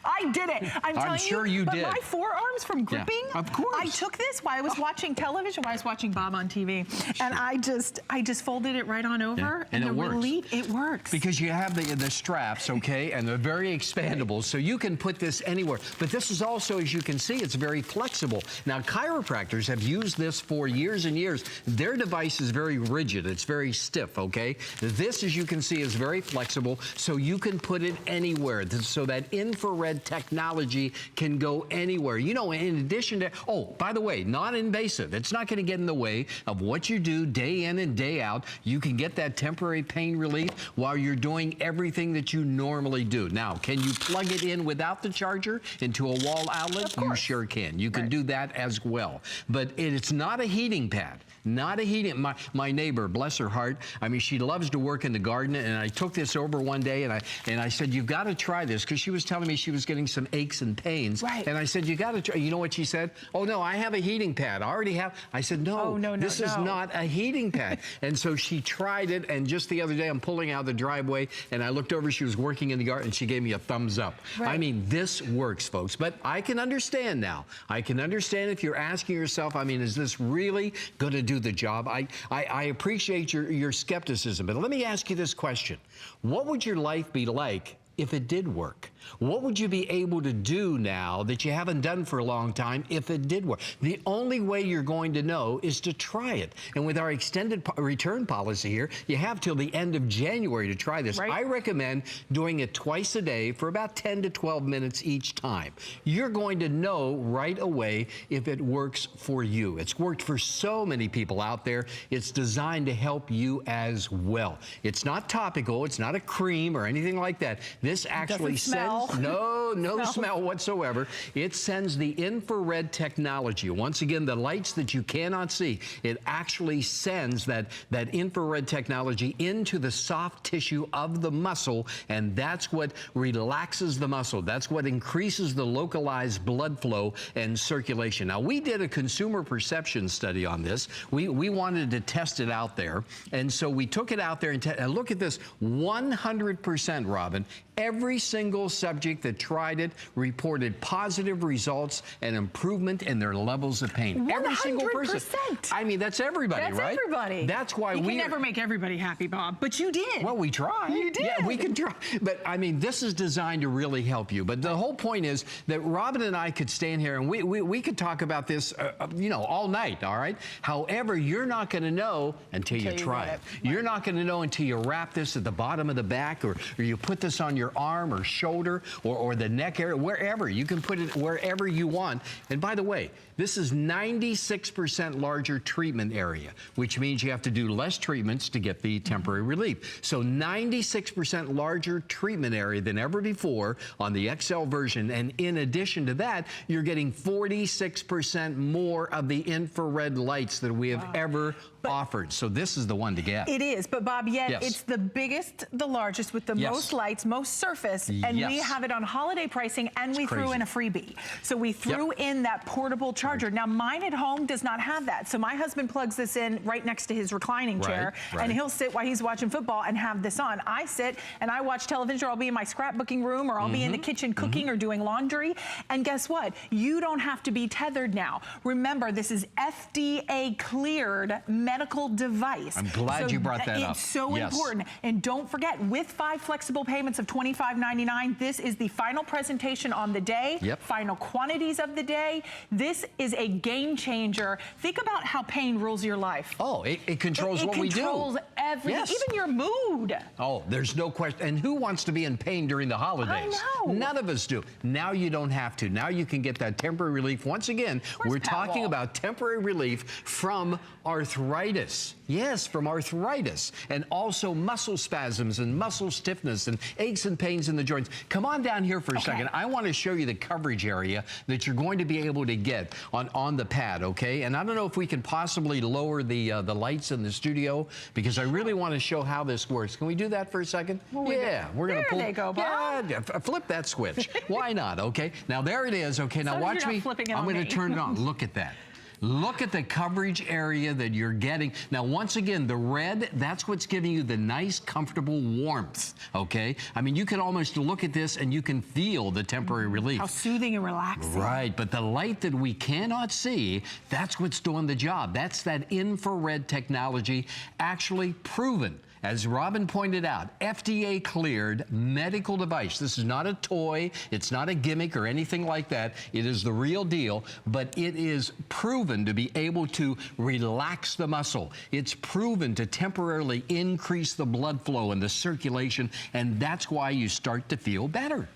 I did it. I'm telling sure you but did. My forearms from gripping. Yeah, of course. I took this while I was watching television, while I was watching Bob on TV, and I just folded it right on over, and the it works. relief, it works. Because you have the straps, okay, and they're very expandable, so you can put this anywhere. But this is also, as you can see, it's very flexible. Now, chiropractors have used this for years and years. Their device is very rigid. It's very stiff, okay? This, as you can see, is very flexible, so you can put it anywhere. So that infrared technology can go anywhere. You know, in addition to, oh, by the way, non-invasive. It's not going to get in the way of what you do day in and day out. You can get that temporary pain relief while you're doing everything that you normally do. Now, can you plug it in without the charger into a wall outlet? You sure can. You can do that as well. But it's not a heating pad. Not a heating. My neighbor, bless her heart, I mean, she loves to work in the garden, and I took this over one day, and I said, you've got to try this, because she was telling me she was getting some aches and pains. Right. And I said, you got to try. You know what she said? Oh, no, I have a heating pad. I already have. I said, no, this is not a heating pad. And so she tried it, and just the other day, I'm pulling out of the driveway, and I looked over, she was working in the garden, and she gave me a thumbs up. Right. I mean, this works, folks. But I can understand now. I can understand if you're asking yourself, I mean, is this really going to do the job? I appreciate your skepticism, but let me ask you this question. What would your life be like if it did work? What would you be able to do now that you haven't done for a long time if it did work? The only way you're going to know is to try it. And with our extended return policy here, you have till the end of January to try this. Right. I recommend doing it twice a day for about 10 to 12 minutes each time. You're going to know right away if it works for you. It's worked for so many people out there. It's designed to help you as well. It's not topical. It's not a cream or anything like that. This actually sends no smell whatsoever. It sends the infrared technology. Once again, the lights that you cannot see, it actually sends that infrared technology into the soft tissue of the muscle, and that's what relaxes the muscle. That's what increases the localized blood flow and circulation. Now, we did a consumer perception study on this. We wanted to test it out there, and so we took it out there and look at this, 100%, Robin. Every single subject that tried it reported positive results and improvement in their levels of pain. 100%. Every single person. I mean, that's everybody, right? That's everybody. That's why you can never make everybody happy, Bob, but you did. Well, we tried. You did. Yeah, we can try. But, I mean, this is designed to really help you. But the whole point is that Robin and I could stand here and we could talk about this, you know, all night, all right? However, you're not going to know until you try it. Right. You're not going to know until you wrap this at the bottom of the back or you put this on your arm or shoulder or the neck area, wherever. You can put it wherever you want. And by the way, this is 96% larger treatment area, which means you have to do less treatments to get the temporary relief. So 96% larger treatment area than ever before on the XL version. And in addition to that, you're getting 46% more of the infrared lights that we have ever offered. So this is the one to get. It is, but Bob, yet it's the biggest, the largest, with the most lights, most surface, and we have it on holiday pricing, and we threw in a freebie. So we threw in that portable charger. Now, mine at home does not have that. So my husband plugs this in right next to his reclining chair, and he'll sit while he's watching football and have this on. I sit and I watch television, or I'll be in my scrapbooking room, or I'll be in the kitchen cooking or doing laundry. And guess what? You don't have to be tethered now. Remember, this is FDA cleared medical device. I'm glad you brought that up. It's so important. And don't forget, with 5 flexible payments of $25.99, this is the final presentation on the day, final quantities of the day. This is a game changer. Think about how pain rules your life. Oh, it controls what we do. It controls everything, even your mood. Oh, there's no question. And who wants to be in pain during the holidays? I know. None of us do. Now you don't have to. Now you can get that temporary relief. Once again, we're talking about temporary relief from arthritis. Yes, from arthritis, and also muscle spasms and muscle stiffness and aches and pains in the joints. Come on down here for a second. I want to show you the coverage area that you're going to be able to get on the pad, okay? And I don't know if we can possibly lower the lights in the studio, because I really want to show how this works. Can we do that for a second? Yeah, we're going to pull. There they go, Bob. Yeah, flip that switch. Why not, okay? Now there it is, okay? Now watch me. I'm going to turn it on. Look at that. Look at the coverage area that you're getting. Now, once again, the red, that's what's giving you the nice, comfortable warmth, okay? I mean, you can almost look at this and you can feel the temporary relief. How soothing and relaxing. Right, but the light that we cannot see, that's what's doing the job. That's that infrared technology, actually proven. As Robin pointed out, FDA cleared medical device. This is not a toy, it's not a gimmick or anything like that. It is the real deal, but it is proven to be able to relax the muscle. It's proven to temporarily increase the blood flow and the circulation, and that's why you start to feel better.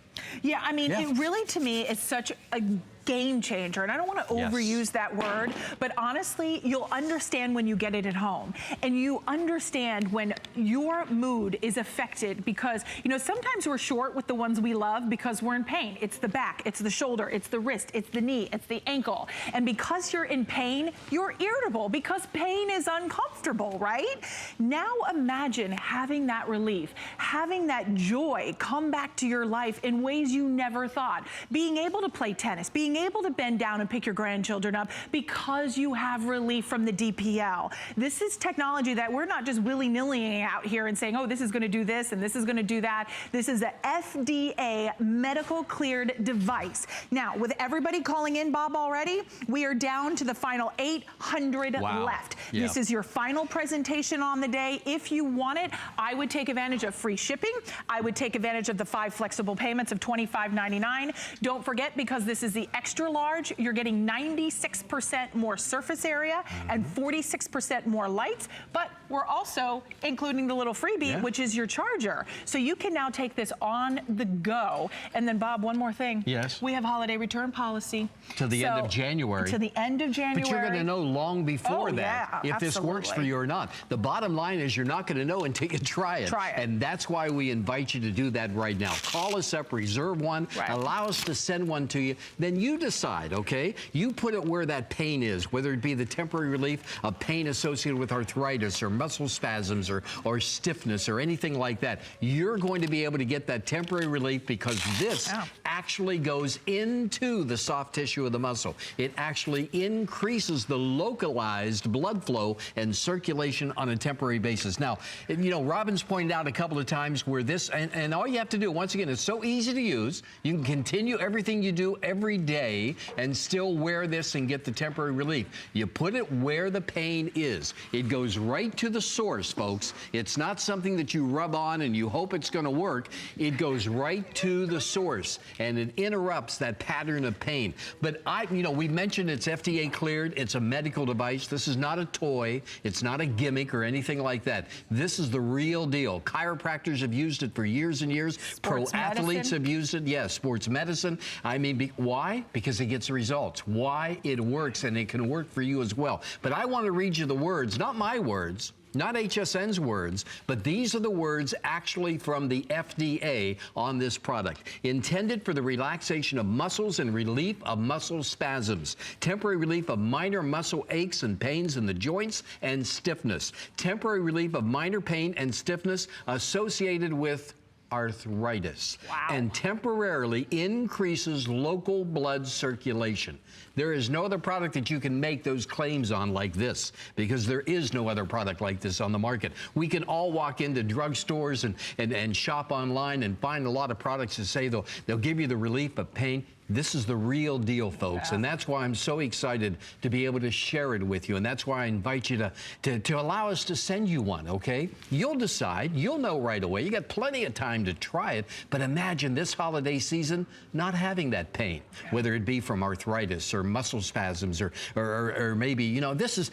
Yeah, I mean, it really, to me, is such a game changer. And I don't want to overuse that word, but honestly, you'll understand when you get it at home. And you understand when your mood is affected, because, you know, sometimes we're short with the ones we love because we're in pain. It's the back, it's the shoulder, it's the wrist, it's the knee, it's the ankle. And because you're in pain, you're irritable because pain is uncomfortable, right? Now imagine having that relief, having that joy come back to your life in ways you never thought. Being able to play tennis, being able to bend down and pick your grandchildren up because you have relief from the DPL. This is technology that we're not just willy-nilly out here and saying, oh, this is going to do this and this is going to do that. This is a FDA medical cleared device. Now, with everybody calling in, Bob, already, we are down to the final 800 left. This is your final presentation on the day. If you want it, I would take advantage of free shipping. I would take advantage of the 5 flexible payments of $25.99. Don't forget, because this is the extra large, you're getting 96% more surface area and 46% more lights, but we're also including the little freebie, which is your charger. So you can now take this on the go. And then, Bob, one more thing. Yes. We have holiday return policy. To the end of January. To the end of January. But you're going to know long before that if this works for you or not. The bottom line is you're not going to know until you try it. And that's why we invite you to do that right now. Call us up, reserve one, allow us to send one to you. Then you decide, okay? You put it where that pain is, whether it be the temporary relief of pain associated with arthritis or muscle spasms or stiffness or anything like that. You're going to be able to get that temporary relief because this actually goes into the soft tissue of the muscle. It actually increases the localized blood flow and circulation on a temporary basis. Now, you know, Robin's pointed out a couple of times where this, and all you have to do, once again, it's so easy to use. You can continue everything you do every day and still wear this and get the temporary relief. You put it where the pain is. It goes right to the source, folks. It's not something that you rub on and you hope it's going to work. It goes right to the source and it interrupts that pattern of pain. But you know, we mentioned it's FDA cleared. It's a medical device. This is not a toy. It's not a gimmick or anything like that. This is the real deal. Chiropractors have used it for years and years. Pro athletes have used it. Yes, sports medicine. I mean, why? Because it gets results. Why? It works, and it can work for you as well. But I want to read you the words, not my words, not HSN's words, but these are the words actually from the FDA on this product. Intended for the relaxation of muscles and relief of muscle spasms. Temporary relief of minor muscle aches and pains in the joints and stiffness. Temporary relief of minor pain and stiffness associated with arthritis and temporarily increases local blood circulation. There is no other product that you can make those claims on like this, because there is no other product like this on the market. We can all walk into drugstores and shop online and find a lot of products that say they'll give you the relief of pain. This is the real deal, folks, and that's why I'm so excited to be able to share it with you, and that's why I invite you to allow us to send you one, okay? You'll decide. You'll know right away. You got plenty of time to try it, but imagine this holiday season not having that pain, whether it be from arthritis or muscle spasms or maybe, you know, this is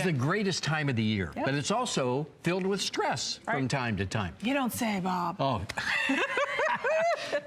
the greatest time of the year, but it's also filled with stress from time to time. You don't say, Bob. Oh.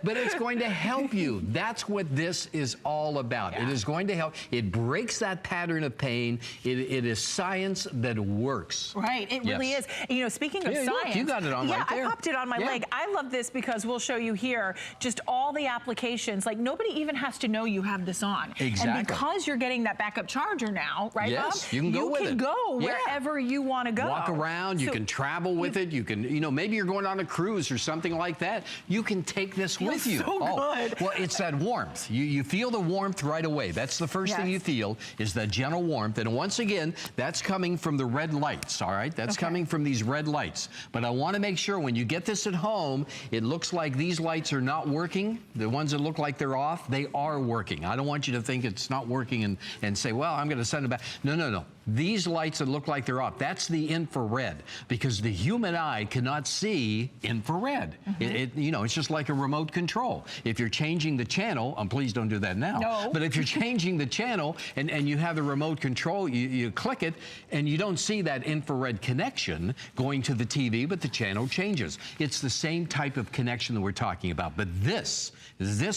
But it's going to help you. That's what this is all about. It is going to help. It breaks that pattern of pain. It is science that works. Right, it really is. You know, speaking of science. Look, you got it on right there. Yeah, I popped it on my leg. I love this because we'll show you here just all the applications. Like, nobody even has to know you have this on. Exactly. And because you're getting that backup charger now, right, Bob? You can go with it. You can go wherever you want to go. Walk around. You can travel with it. You can, you know, maybe you're going on a cruise or something like that. You can take this with you. So good. Well, it's that warmth. You feel the warmth right away. That's the first thing you feel, is that gentle warmth. And once again, that's coming from the red lights, all right? That's coming from these red lights. But I want to make sure when you get this at home, it looks like these lights are not working. The ones that look like they're off, they are working. I don't want you to think it's not working and say, well, I'm going to send it back. No, no, no. These lights that look like they're off, that's the infrared, because the human eye cannot see infrared. You know, it's just like a remote control. If you're changing the channel, please don't do that now. No. But if you're changing the channel and you have the remote control, you click it and you don't see that infrared connection going to the TV, but the channel changes. It's the same type of connection that we're talking about. But this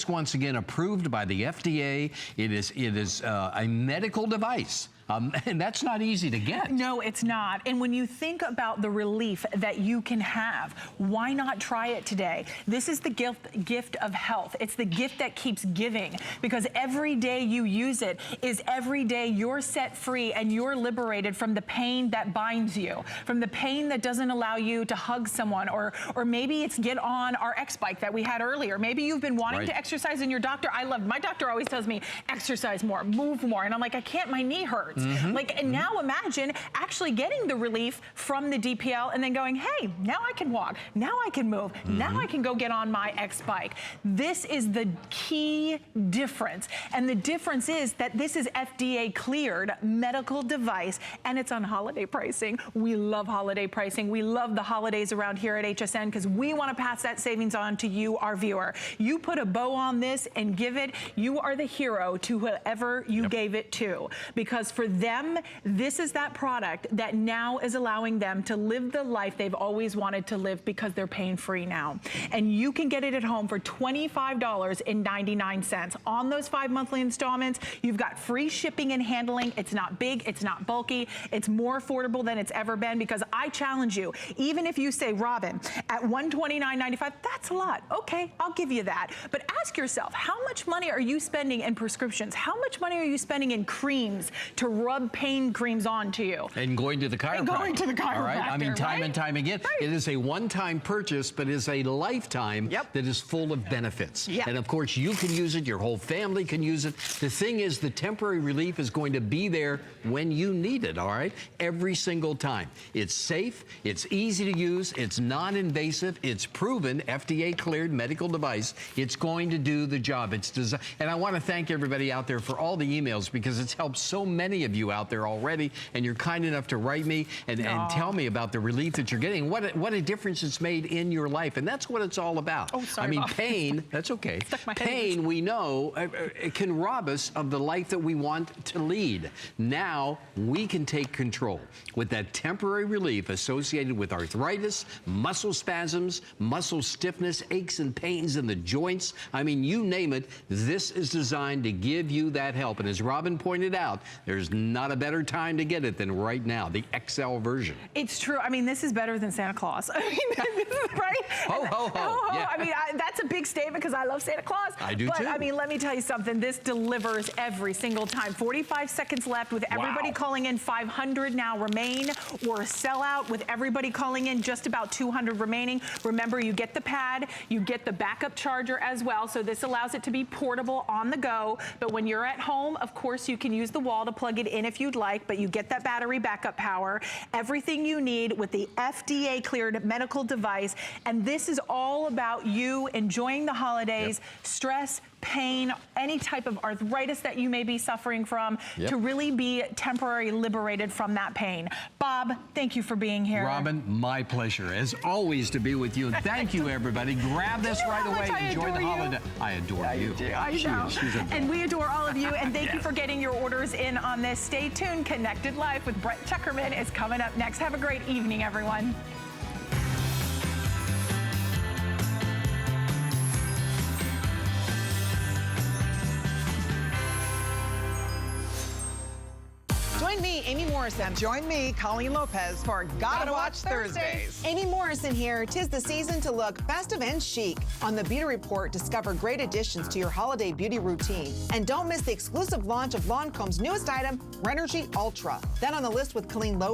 once again approved by the FDA. It is a medical device. And that's not easy to get. No, it's not. And when you think about the relief that you can have, why not try it today? This is the gift of health. It's the gift that keeps giving, because every day you use it is every day you're set free and you're liberated from the pain that binds you, from the pain that doesn't allow you to hug someone, or maybe it's get on our X-bike that we had earlier. Maybe you've been wanting to exercise and your doctor, my doctor always tells me, exercise more, move more. And I'm like, I can't, my knee hurts. Like, and now imagine actually getting the relief from the DPL and then going, hey, now I can walk, now I can move, now I can go get on my X-bike. This is the key difference. And the difference is that this is FDA cleared medical device, and it's on holiday pricing. We love holiday pricing. We love the holidays around here at HSN because we want to pass that savings on to you, our viewer. You put a bow on this and give it, you are the hero to whoever you gave it to, because for them, this is that product that now is allowing them to live the life they've always wanted to live, because they're pain-free now. And you can get it at home for $25.99. On those 5 monthly installments, you've got free shipping and handling. It's not big, it's not bulky, it's more affordable than it's ever been, because I challenge you, even if you say, Robin, at $129.95, that's a lot. Okay, I'll give you that. But ask yourself, how much money are you spending in prescriptions? How much money are you spending in creams to rub pain creams onto you? And going to the chiropractor. And going to the chiropractor, all right? I mean, time and time again. Right. It is a one-time purchase, but is a lifetime that is full of benefits. And of course, you can use it, your whole family can use it. The thing is, the temporary relief is going to be there when you need it, all right? Every single time. It's safe, it's easy to use, it's non-invasive, it's proven, FDA-cleared medical device. It's going to do the job. It's designed. And I want to thank everybody out there for all the emails, because it's helped so many of you out there already, and you're kind enough to write me and tell me about the relief that you're getting, what a difference it's made in your life. And that's what it's all about. Oh, sorry, I mean, Bob. pain, that's okay. Pain, we know, it can rob us of the life that we want to lead. Now, we can take control with that temporary relief associated with arthritis, muscle spasms, muscle stiffness, aches and pains in the joints. I mean, you name it, this is designed to give you that help. And as Robin pointed out, there's not a better time to get it than right now, the XL version. It's true. I mean, this is better than Santa Claus. I mean, this is, right? Ho, ho, ho. Ho, ho. Yeah. I mean, that's a big statement because I love Santa Claus. I do but, too. I mean, let me tell you something. This delivers every single time. 45 seconds left with everybody calling in. 500 now remain, or a sellout with everybody calling in. Just about 200 remaining. Remember, you get the pad, you get the backup charger as well. So this allows it to be portable on the go. But when you're at home, of course, you can use the wall to plug it in if you'd like, but you get that battery backup power. Everything you need with the FDA cleared medical device. And this is all about you enjoying the holidays, stress, pain, any type of arthritis that you may be suffering from, to really be temporarily liberated from that pain. Bob, thank you for being here. Robin, my pleasure, as always, to be with you. And thank you, everybody. Grab this right away. Enjoy the holiday. I adore you. I know. She's a and we adore all of you. And thank you for getting your orders in on this. Stay tuned. Connected Life with Brett Chuckerman is coming up next. Have a great evening, everyone. Join me, Amy Morrison. Join me, Colleen Lopez, for Gotta Watch Thursdays. Amy Morrison here. 'Tis the season to look festive and chic. On the Beauty Report, discover great additions to your holiday beauty routine. And don't miss the exclusive launch of Lancome's newest item, Renergy Ultra. Then on the list with Colleen Lopez.